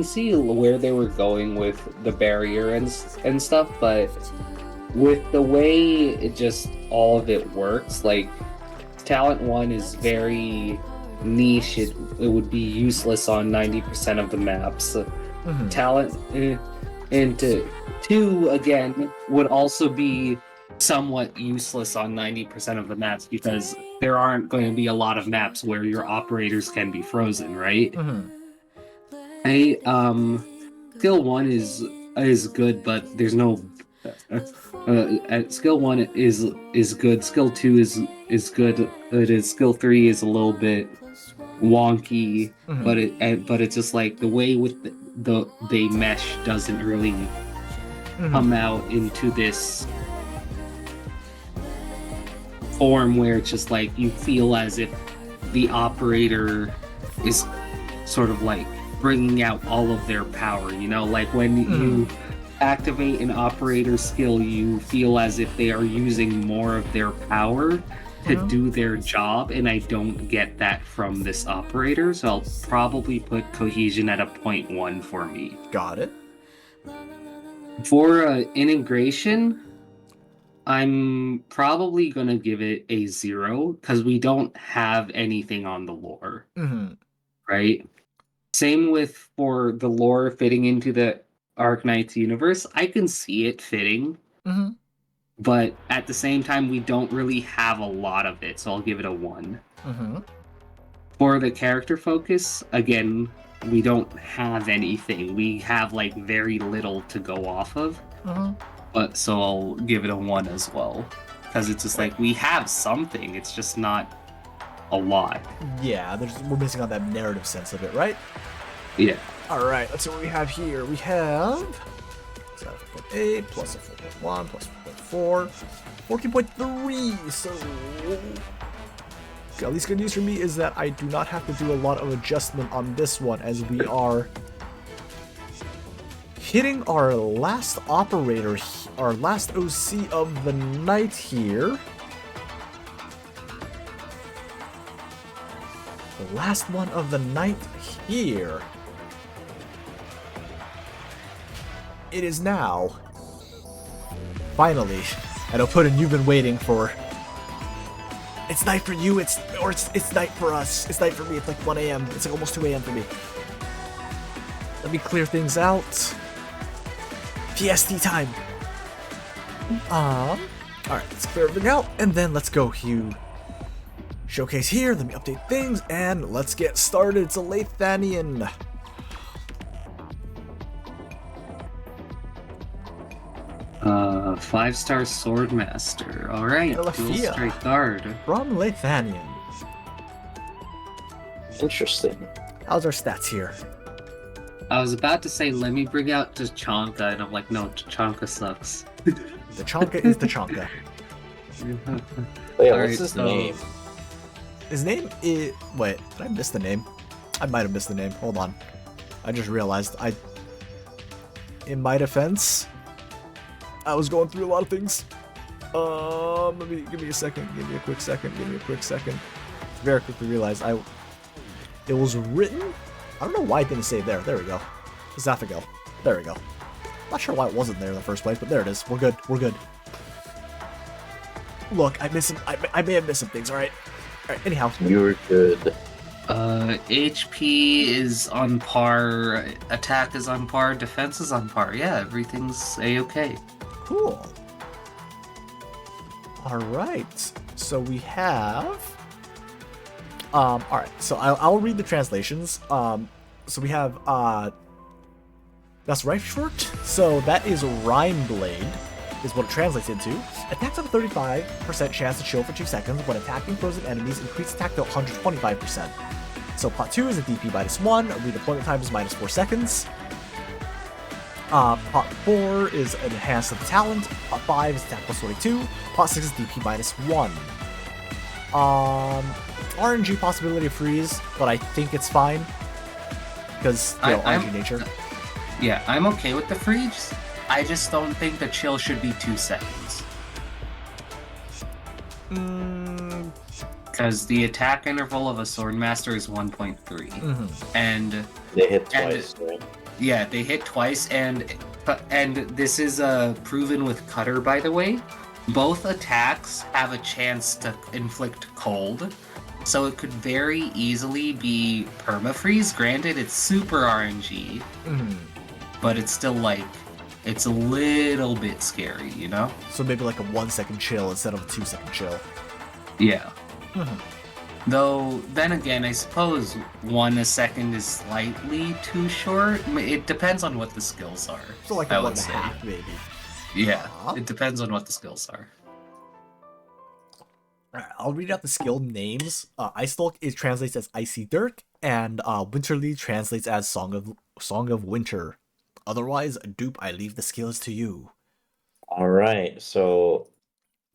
see where they were going with the barrier and stuff, but with the way it just all of it works, like Talent 1 is very niche. It would be useless on 90% of the maps. Talent and 2 again would also be somewhat useless on 90% of the maps, because there aren't going to be a lot of maps where your operators can be frozen, right? Skill 1 is good, but there's no skill 1 is good. Skill 2 is good. Skill 3 is a little bit wonky,
Mhm.
but it's just like the way with they mesh doesn't really
Mhm.
come out into this form where it's just like you feel as if the operator is sort of like bringing out all of their power, you know, like when you activate an operator skill, you feel as if they are using more of their power to
Mhm.
do their job, and I don't get that from this operator, so I'll probably put cohesion at a 0.1 for me.
Got it.
For integration, I'm probably gonna give it a 0 because we don't have anything on the lore,
Mhm.
right? Same with for the lore fitting into the Arknights universe. I can see it fitting,
Mhm.
but at the same time, we don't really have a lot of it, so I'll give it a 1.
Mhm.
For the character focus, again, we don't have anything. We have like very little to go off of,
Mhm.
but so I'll give it a 1 as well. Because it's just
Right.
like we have something, it's just not a lot.
Yeah, we're missing on that narrative sense of it, right?
Yeah.
All right, let's see what we have here. We have 7.8 plus a 4.1 plus 4.4, 14.3. So, at least good news for me is that I do not have to do a lot of adjustment on this one, as we are hitting our last operator, our last OC of the night here. The last one of the night here. It is now. Finally. I know, Puddin, you've been waiting for. It's night for you, it's night for us. It's night for me, it's like 1 a.m. It's like almost 2 a.m. for me. Let me clear things out. PST time. Alright, let's clear everything out, and then let's go showcase here, let me update things, and let's get started. It's a Lathanian.
5-star Swordmaster. Alright, dual
Elafia.
strike guard.
From Lathanian.
Interesting.
How's our stats here?
I was about to say, let me bring out Tachanka, and I'm like, no, Tachanka sucks.
The Chonka is the Chonka.
Oh, yeah,
Alright,
what's his
so-
name?
His name is... Wait, did I miss the name? I might have missed the name. Hold on. I just realized in my defense, I was going through a lot of things. Give me a second. Give me a quick second. Very quickly realized it was written. I don't know why it didn't say there. There we go. Zathagel. There we go. Not sure why it wasn't there in the first place, but there it is. We're good. We're good. Look, I may have missed some things. All right. Anyhow.
You're good.
HP is on par, attack is on par, defense is on par. Yeah, everything's a-okay.
Cool. All right. So we have. All right. So I'll read the translations. So we have that's Reichschwert. So that is Rhyme Blade, is what it translates into. Attacks have a 35% chance to chill for 2 seconds. When attacking frozen enemies, increase attack to 125%. So Pot 2 is a DP -1. Redeployment time is -4 seconds. Pot 4 is enhanced with talent. Pot 5 is attack +22. Pot 6 is DP -1. RNG possibility of freeze, but I think it's fine because RNG nature.
Yeah, I'm okay with the freeze. I just don't think the chill should be 2 seconds. Because the attack interval of a Swordmaster is 1.3. And
They hit twice, right?
yeah, they hit twice, and this is proven with Cutter, by the way. Both attacks have a chance to inflict cold, so it could very easily be permafreeze. Granted, it's super RNG, but it's still like, it's a little bit scary, you know?
So maybe like a 1 second chill instead of a 2 second chill.
Yeah. Though, then again, I suppose 1 second is slightly too short. It depends on what the skills are.
So like
I
a
would
1.5 maybe.
Yeah, it depends on what the skills are.
Alright, I'll read out the skill names. Ice Stalk translates as Icy Dirk, and Winterly translates as Song of Winter. Otherwise, dupe, I leave the skills to you.
All right, so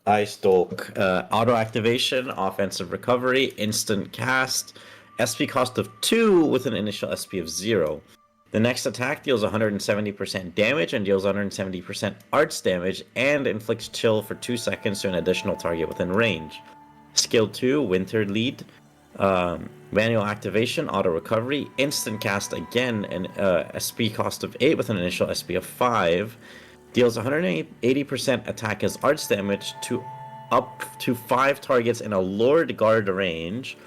Ice Dolk.
Auto activation, offensive recovery, instant cast, SP cost of 2 with an initial SP of 0. The next attack deals 170% damage and deals 170% arts damage and inflicts chill for 2 seconds to an additional target within range. Skill 2, Winter Lead. Manual activation, auto recovery, instant cast again, and SP cost of 8 with an initial SP of 5. Deals 180% attack as arts damage to up to 5 targets in a Lord Guard range,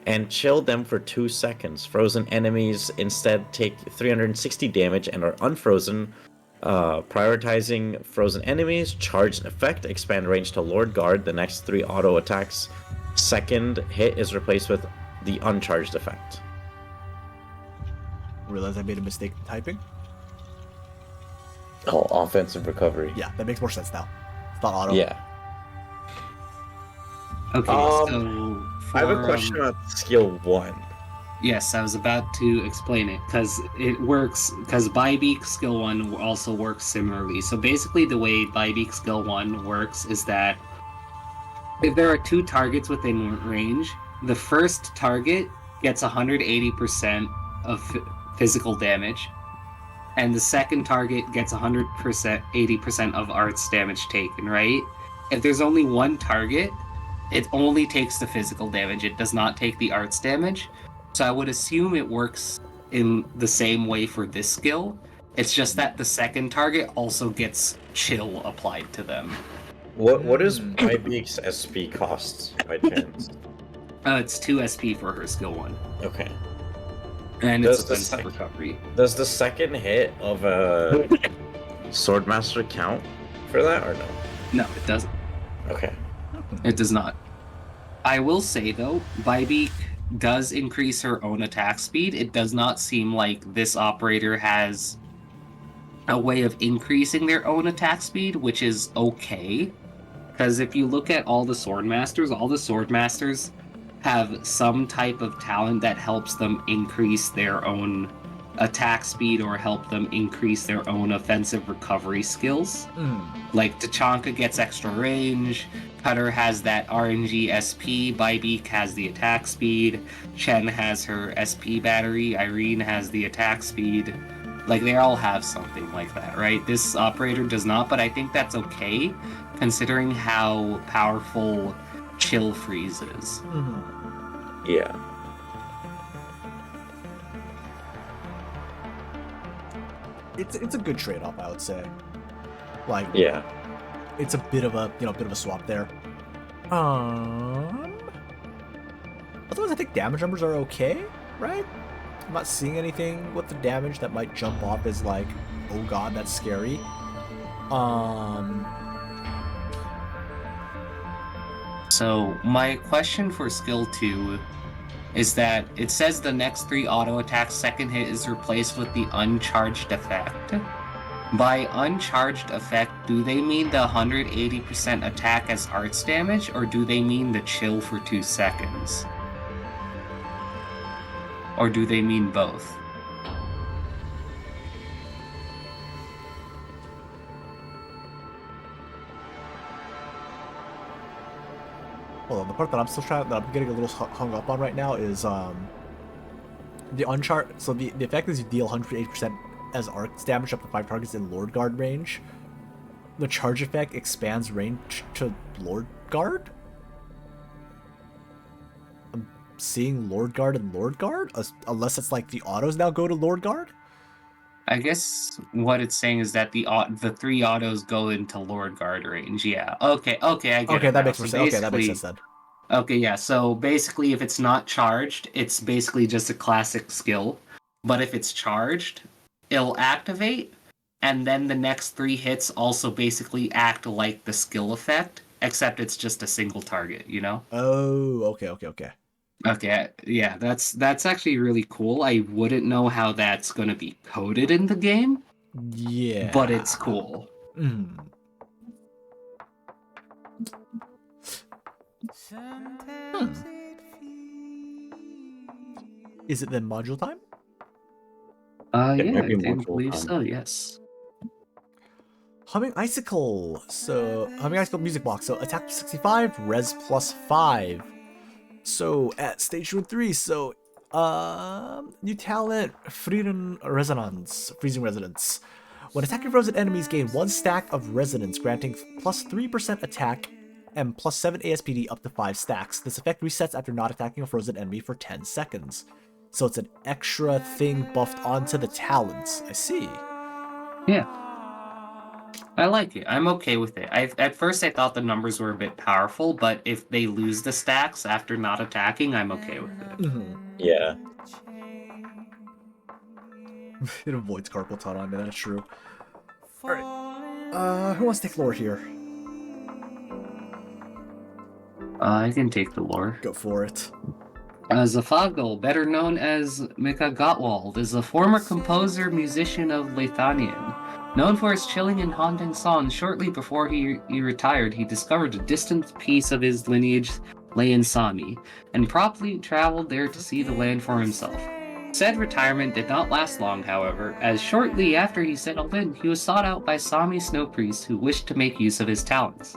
and chill them for 2 seconds. Frozen enemies instead take 360 damage and are unfrozen. Prioritizing frozen enemies, charged effect, expand range to Lord Guard. The next 3 auto attacks. Second hit is replaced with the uncharged effect.
Realize I made a mistake in typing.
Oh, offensive recovery.
Yeah, that makes more sense now. It's not auto.
Yeah.
Okay, so
I have a question about skill 1.
Yes, I was about to explain it because it works. Because Bybeak skill 1 also works similarly. So basically, the way Bybeak skill 1 works is that if there are 2 targets within range, the first target gets 180% of physical damage, and the second target gets 100%, 80% of arts damage taken. Right? If there's only one target, it only takes the physical damage. It does not take the arts damage. So I would assume it works in the same way for this skill. It's just that the second target also gets chill applied to them.
What is Bybeak's SP costs by chance?
It's 2 SP for her skill 1.
Okay.
And
Does
it's
the
offensive recovery.
Does the second hit of a Swordmaster count for that or no?
No, it doesn't.
Okay.
It does not. I will say, though, Bybeak does increase her own attack speed. It does not seem like this operator has a way of increasing their own attack speed, which is okay. Because if you look at all the Swordmasters have some type of talent that helps them increase their own attack speed or help them increase their own offensive recovery skills. Like Tachanka gets extra range, Cutter has that RNG SP, Bybeak has the attack speed, Chen has her SP battery, Irene has the attack speed. Like, they all have something like that, right? This operator does not, but I think that's okay, considering how powerful Chill Freeze is.
Yeah.
It's a good trade-off, I would say. Like,
Yeah.
it's a bit of a swap there. Otherwise, I think damage numbers are okay, right? I'm not seeing anything with the damage that might jump off as like, oh god, that's scary.
So my question for skill 2 is that it says the next 3 auto attacks second hit is replaced with the uncharged effect. By uncharged effect, do they mean the 180% attack as arts damage, or do they mean the chill for 2 seconds? Or do they mean both?
Hold on, the part that I'm getting a little hung up on right now is the so the effect is you deal 180% as arcs damage up to 5 targets in Lord Guard range. The charge effect expands range to Lord Guard? I'm seeing Lord Guard and Lord Guard? Unless it's like the autos now go to Lord Guard?
I guess what it's saying is that the 3 autos go into Lord Guard range. Yeah. Okay. I get it.
Okay, that
now.
makes more sense. Okay, that makes sense then.
Okay, yeah. So basically, if it's not charged, it's basically just a classic skill. But if it's charged, it'll activate, and then the next 3 hits also basically act like the skill effect, except it's just a single target. You know?
Oh, okay.
Okay, yeah, that's actually really cool. I wouldn't know how that's gonna be coded in the game,
Yeah.
but it's cool.
Is it then module time?
It
Yeah,
might
I
be
think,
module
believe
time.
so, yes.
Humming Icicle. So, Humming Icicle music box. So, attack 65, res plus 5. So, at stage 2 and 3, so, new talent, Freezing Resonance. When attacking frozen enemies, gain 1 stack of resonance, granting plus 3% attack and plus 7 ASPD up to 5 stacks. This effect resets after not attacking a frozen enemy for 10 seconds. So it's an extra thing buffed onto the talents. I see.
Yeah. I like it. I'm okay with it. At first I thought the numbers were a bit powerful, but if they lose the stacks after not attacking, I'm okay with it.
Yeah.
It avoids carpal tunnel, I mean, that's true. Alright. Who wants to take lore here?
I can take the lore.
Go for it.
Zafagel, better known as Mika Gottwald, is a former composer musician of Lithanian. Known for his chilling and haunting songs, shortly before he retired, he discovered a distant piece of his lineage lay in Sami, and promptly traveled there to see the land for himself. Said retirement did not last long, however, as shortly after he settled in, he was sought out by Sami snow priests who wished to make use of his talents.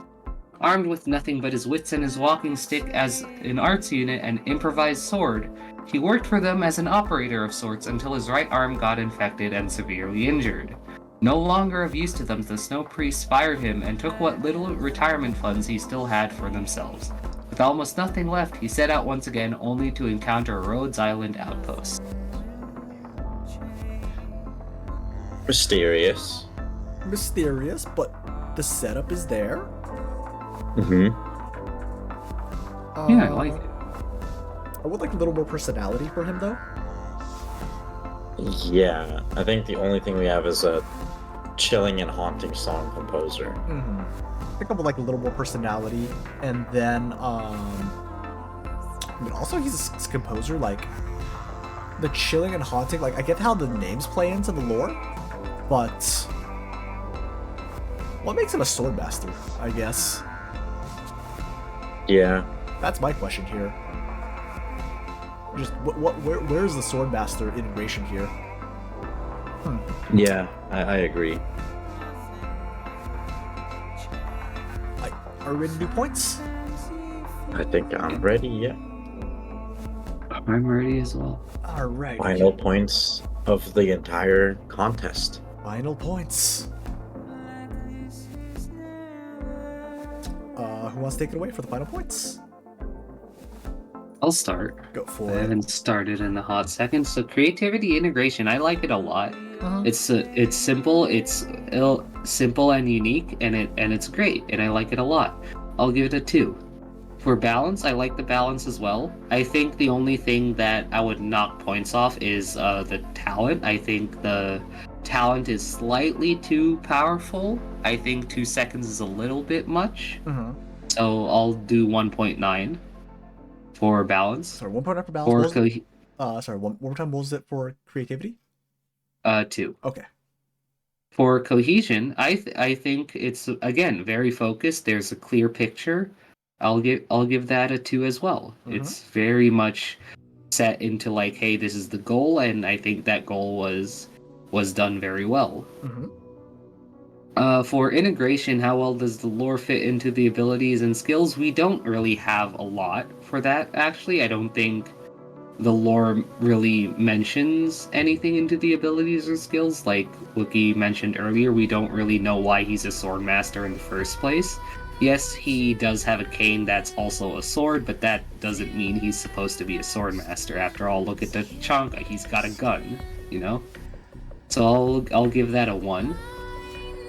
Armed with nothing but his wits and his walking stick as an arts unit and improvised sword, he worked for them as an operator of sorts until his right arm got infected and severely injured. No longer of use to them, the snow priests fired him and took what little retirement funds he still had for themselves. With almost nothing left, he set out once again, only to encounter a Rhodes Island outpost.
Mysterious.
Mysterious, but the setup is there.
Mm-hmm.
Yeah, I like it.
I would like a little more personality for him, though.
Yeah, I think the only thing we have is a chilling and haunting song composer.
I think I would like a little more personality, and then, I mean, also he's a composer, like, the chilling and haunting, like, I get how the names play into the lore, but what makes him a swordmaster, I guess?
Yeah.
That's my question here. Just, where's the swordmaster integration here?
Yeah, I agree.
Are we ready to do points?
I think I'm ready, yeah.
I'm ready as well.
Alright.
Final points of the entire contest.
Final points. Who wants to take it away for the final points?
I'll start.
Go for
I
it.
haven't started in a hot second. So creativity integration, I like it a lot. It's simple, simple and unique, and it's great, and I like it a lot. I'll give it a 2. For balance, I like the balance as well. I think the only thing that I would knock points off is the talent. I think the talent is slightly too powerful. I think 2 seconds is a little bit much. So I'll do 1.9 for balance.
Sorry, 1 point after balance.
For
sorry, one more time. What was it for creativity?
2.
Okay.
For cohesion, I think it's again very focused. There's a clear picture. I'll give that a 2 as well. It's very much set into like, hey, this is the goal, and I think that goal was done very well. For integration, how well does the lore fit into the abilities and skills? We don't really have a lot for that, actually. I don't think the lore really mentions anything into the abilities or skills. Like Wookie mentioned earlier, we don't really know why he's a swordmaster in the first place. Yes, he does have a cane that's also a sword, but that doesn't mean he's supposed to be a swordmaster. After all, look at the Chanka, he's got a gun, you know? So I'll give that a 1.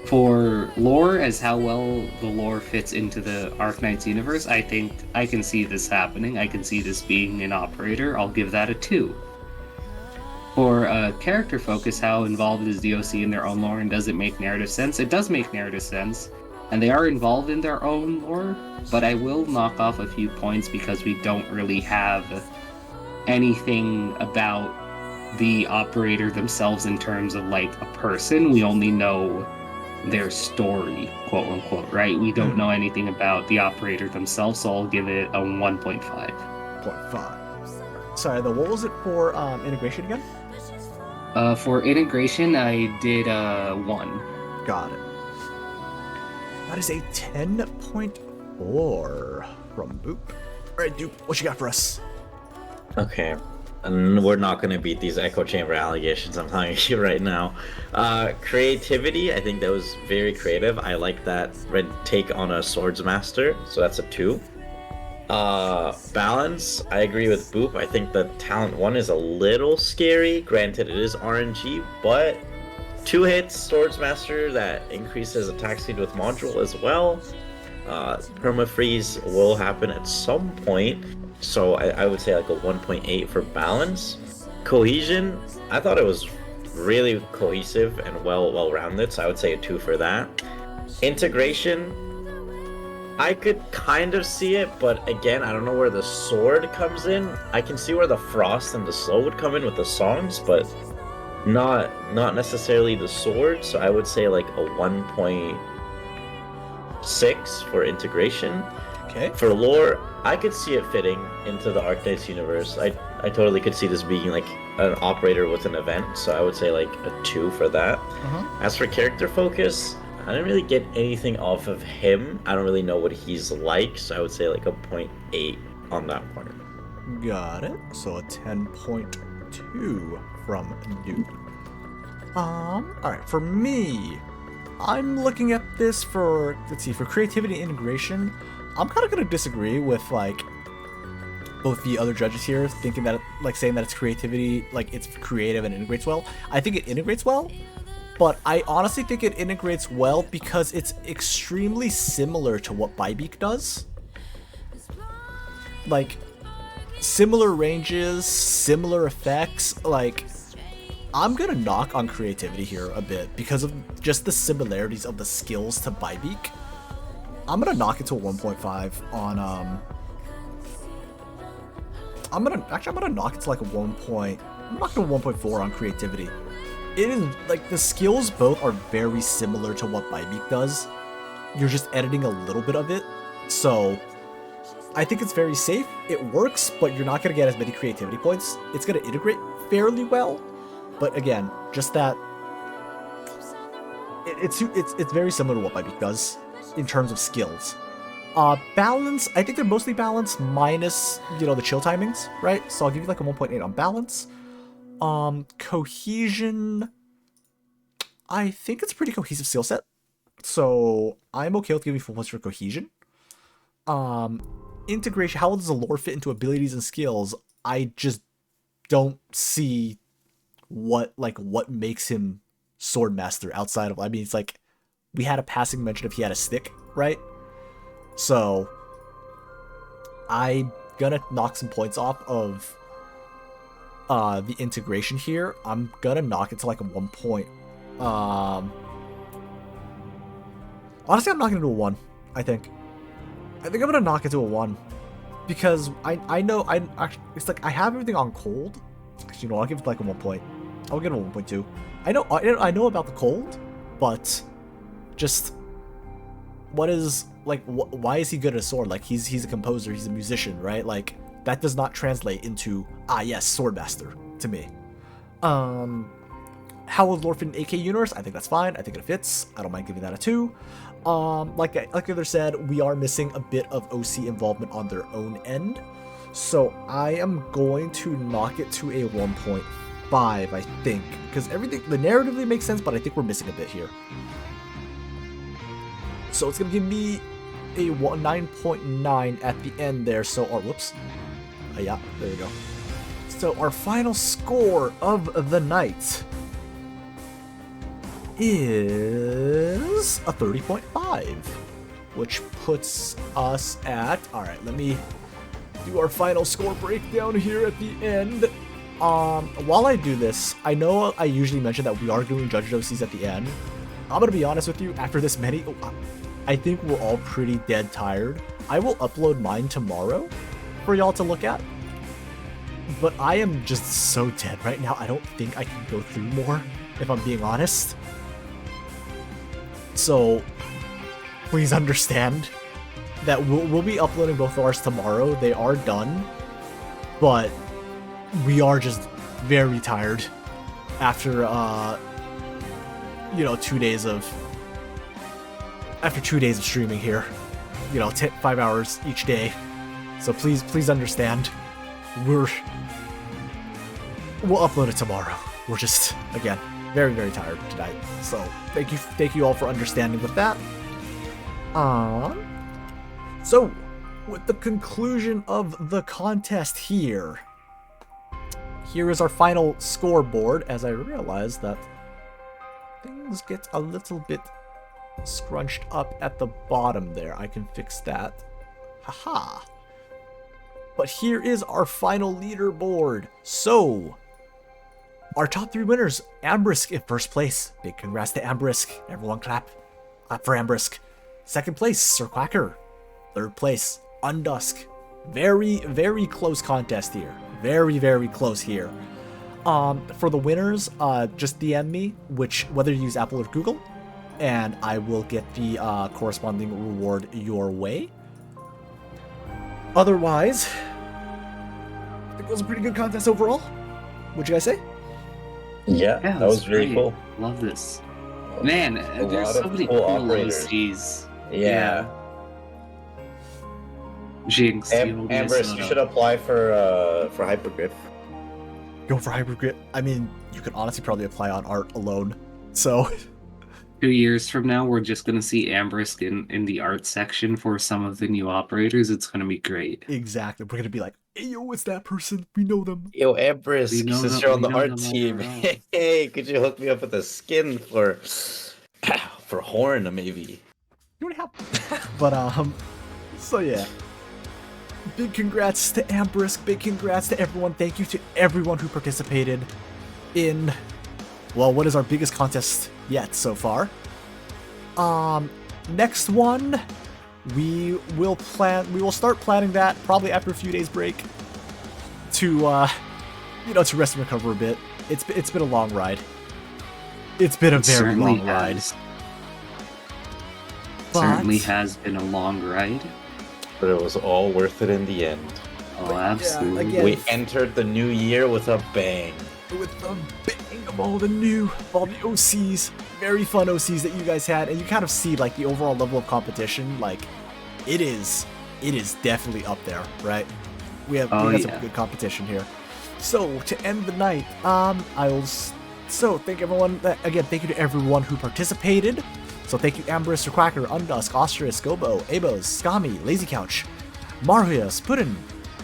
For lore, as how well the lore fits into the Arknights universe, I think I can see this happening. I can see this being an operator. I'll give that a 2. For character focus, how involved is DOC in their own lore and does it make narrative sense? It does make narrative sense, and they are involved in their own lore, but I will knock off a few points because we don't really have anything about the operator themselves in terms of like a person. We only know their story, quote unquote, right? We don't know anything about the operator themselves, so I'll give it a 1.5.
0.5. Sorry, what was it for integration again?
For integration, I did 1.
Got it. That is a 10.4 from Boop. Alright, Dupe, what you got for us?
Okay. And we're not going to beat these echo chamber allegations, I'm telling you right now. Creativity, I think that was very creative. I like that red take on a swords master, so that's a 2. Balance, I agree with Boop. I think the talent 1 is a little scary. Granted, it is RNG, but 2 hits swords master that increases attack speed with module as well. Permafreeze will happen at some point, so I would say like a 1.8 for balance. Cohesion, I thought it was really cohesive and well-rounded, so I would say a 2 for that. Integration, I could kind of see it, but again, I don't know where the sword comes in. I can see where the frost and the slow would come in with the songs, but not necessarily the sword, so I would say like a 1.6 for integration.
Okay.
For lore, I could see it fitting into the Arknights universe. I totally could see this being like an operator with an event, so I would say like a 2 for that. As for character focus, I didn't really get anything off of him. I don't really know what he's like, so I would say like a 0.8 on that part.
Got it. So a 10.2 from Dupe. Alright, for me, I'm looking at this for, let's see, for creativity and integration. I'm kind of going to disagree with, like, both the other judges here, thinking that, like, saying that it's creativity, like, it's creative and integrates well. I think it integrates well, but I honestly think it integrates well because it's extremely similar to what Bybeak does. Like, similar ranges, similar effects, like, I'm gonna knock on creativity here a bit because of just the similarities of the skills to Bybeak. I'm gonna knock it to a 1.5 on, I'm gonna knock it to like a 1. I'm knocking to a 1.4 on creativity. It is, like, the skills both are very similar to what Bybeak does. You're just editing a little bit of it. So, I think it's very safe. It works, but you're not gonna get as many creativity points. It's gonna integrate fairly well. But again, just that it's very similar to what Bybeak does in terms of skills. Balance, I think they're mostly balanced minus, you know, the chill timings, right? So I'll give you like a 1.8 on balance. Cohesion, I think it's a pretty cohesive skill set. So I'm okay with giving full points for cohesion. Integration, how does the lore fit into abilities and skills? I just don't see what makes him Swordmaster outside of, I mean, it's like, we had a passing mention if he had a stick, right? So, I'm gonna knock some points off of the integration here. I'm gonna knock it to like a 1 point. Honestly, I'm knocking it to a 1, I think. I think I'm gonna knock it to a 1. Because I know, it's like, I have everything on cold. Actually, you know, I'll give it like a 1 point. I'll give it a 1.2. I know about the cold, but just what is, like, why is he good at a sword? Like, he's a composer, he's a musician, right? Like, that does not translate into, yes, Swordmaster to me. How would lore fit in AK universe? I think that's fine. I think it fits. I don't mind giving that a 2. Like the other said, we are missing a bit of OC involvement on their own end. So I am going to knock it to a 1.5, I think. Because everything, the narratively makes sense, but I think we're missing a bit here. So it's going to give me a 9.9 at the end there. So, whoops. Yeah, there we go. So our final score of the night is a 30.5, which puts us at, alright, let me do our final score breakdown here at the end. While I do this, I know I usually mention that we are doing Judge OCs at the end. I'm gonna be honest with you, after this many, I think we're all pretty dead tired. I will upload mine tomorrow for y'all to look at, but I am just so dead right now, I don't think I can go through more, if I'm being honest. So please understand that we'll be uploading both of ours tomorrow. They are done, but we are just very tired after 2 days of streaming here. 5 hours each day. So please understand. We'll upload it tomorrow. We're just, again, very, very tired tonight. So thank you all for understanding with that. So with the conclusion of the contest here is our final scoreboard, as I realize that things get a little bit scrunched up at the bottom there. I can fix that. Haha. But here is our final leaderboard. So, our top 3 winners. Ambrisk in first place. Big congrats to Ambrisk. Everyone clap. Clap for Ambrisk. Second place, Sir Quacker. Third place, Undusk. Very, very close contest here. Very, very close here. For the winners, just DM me, whether you use Apple or Google, and I will get the corresponding reward your way. Otherwise, I think it was a pretty good contest overall. What'd you guys say?
Yeah, that was really
great.
cool.
Love this. Man, there's so many
cool
cool
operators.
OCs.
Yeah.
Jinx,
Ambrose, you should apply for Hypergrip.
Go for Hypergrit. I mean, you could honestly probably apply on art alone. So
2 years from now, we're just going to see Ambrisk in the art section for some of the new operators. It's going to be great.
exactly, we're gonna be like, "Hey, yo, it's that person. We know them."
Yo, Ambrose,
We know
since
that-
you're on
we
the
know
art
them all
team,
around.
hey, could you hook me up with a skin for Horn, maybe?
You want to help? But so yeah. Big congrats to Ambrisk. Big congrats to everyone. Thank you to everyone who participated in, well, what is our biggest contest yet so far. Next one, we will start planning that probably after a few days break to to rest and recover a bit. It's been a long ride. It's been a very long ride.
Certainly has been a long ride.
But it was all worth it in the end.
Oh, absolutely.
again-
We entered the new year with a bang.
With the bang of all the OCs, very fun OCs that you guys had, and you kind of see like the overall level of competition. Like, it is definitely up there, right? We have some good competition here. So to end the night, thank everyone. Again, thank you to everyone who participated. So thank you, Ambrose, Quacker, Undusk, Ostrus, Gobo, Abos, Skami, Lazy Couch, Marhuias, Puddin,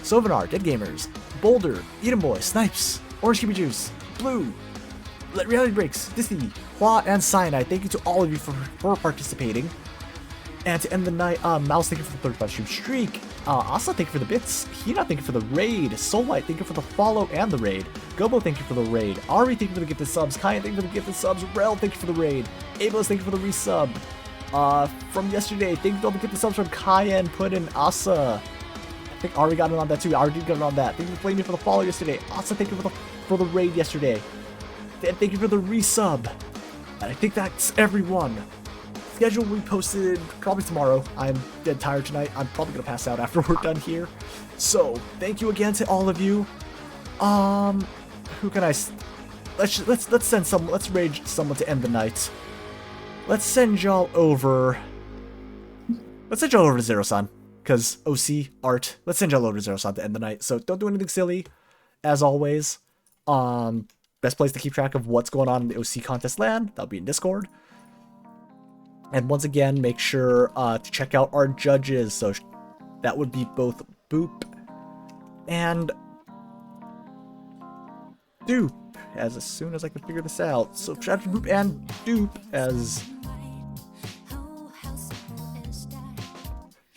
Sovenar, Dead Gamers, Boulder, Eden Boy, Snipes, Orange Kiwi Juice, Blue, Let Reality Breaks, Disney, Hua, and Cyanide. Thank you to all of you for participating. And to end the night, Mouse, thank you for the 35 stream streak. Asa, thank you for the bits. Hina, thank you for the raid. Soullight, thank you for the follow and the raid. Gobo, thank you for the raid. Ari, thank you for the gifted subs. Kyan, thank you for the gifted subs. Rel, thank you for the raid. Abos, thank you for the resub. From yesterday, thank you for all the gifted subs from Kyan, Puddin, Asa. I think Ari got in on that too. Ari did get in on that. Thank you for playing me for the follow yesterday. Asa, thank you for the raid yesterday. And thank you for the resub. And I think that's everyone. Schedule will be posted probably tomorrow. I'm dead tired tonight. I'm probably gonna pass out after we're done here. So thank you again to all of you. Who can I? Let's send some. Let's raid someone to end the night. Let's send y'all over. Let's send y'all over to Zero-san, cause OC art. Let's send y'all over to Zero-san to end the night. So don't do anything silly, as always. Best place to keep track of what's going on in the OC contest land. That'll be in Discord. And once again, make sure to check out our judges. So that would be both Boop and Dupe, as soon as I can figure this out. So shout out to Boop and Dupe as...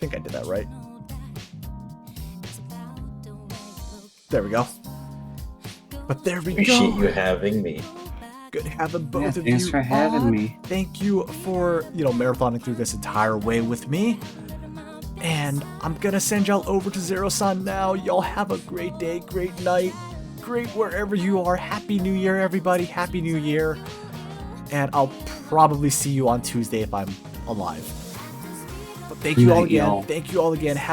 I think I did that right. There we go. But there we
Appreciate
go.
you having me.
Good having both of you.
Thanks for having
on.
me.
Thank you for, marathoning through this entire way with me. And I'm gonna send y'all over to Zero-san now. Y'all have a great day, great night, great wherever you are. Happy New Year, everybody. Happy New Year. And I'll probably see you on Tuesday if I'm alive. But thank
Good
you all
night,
again.
y'all.
Thank you all again. Have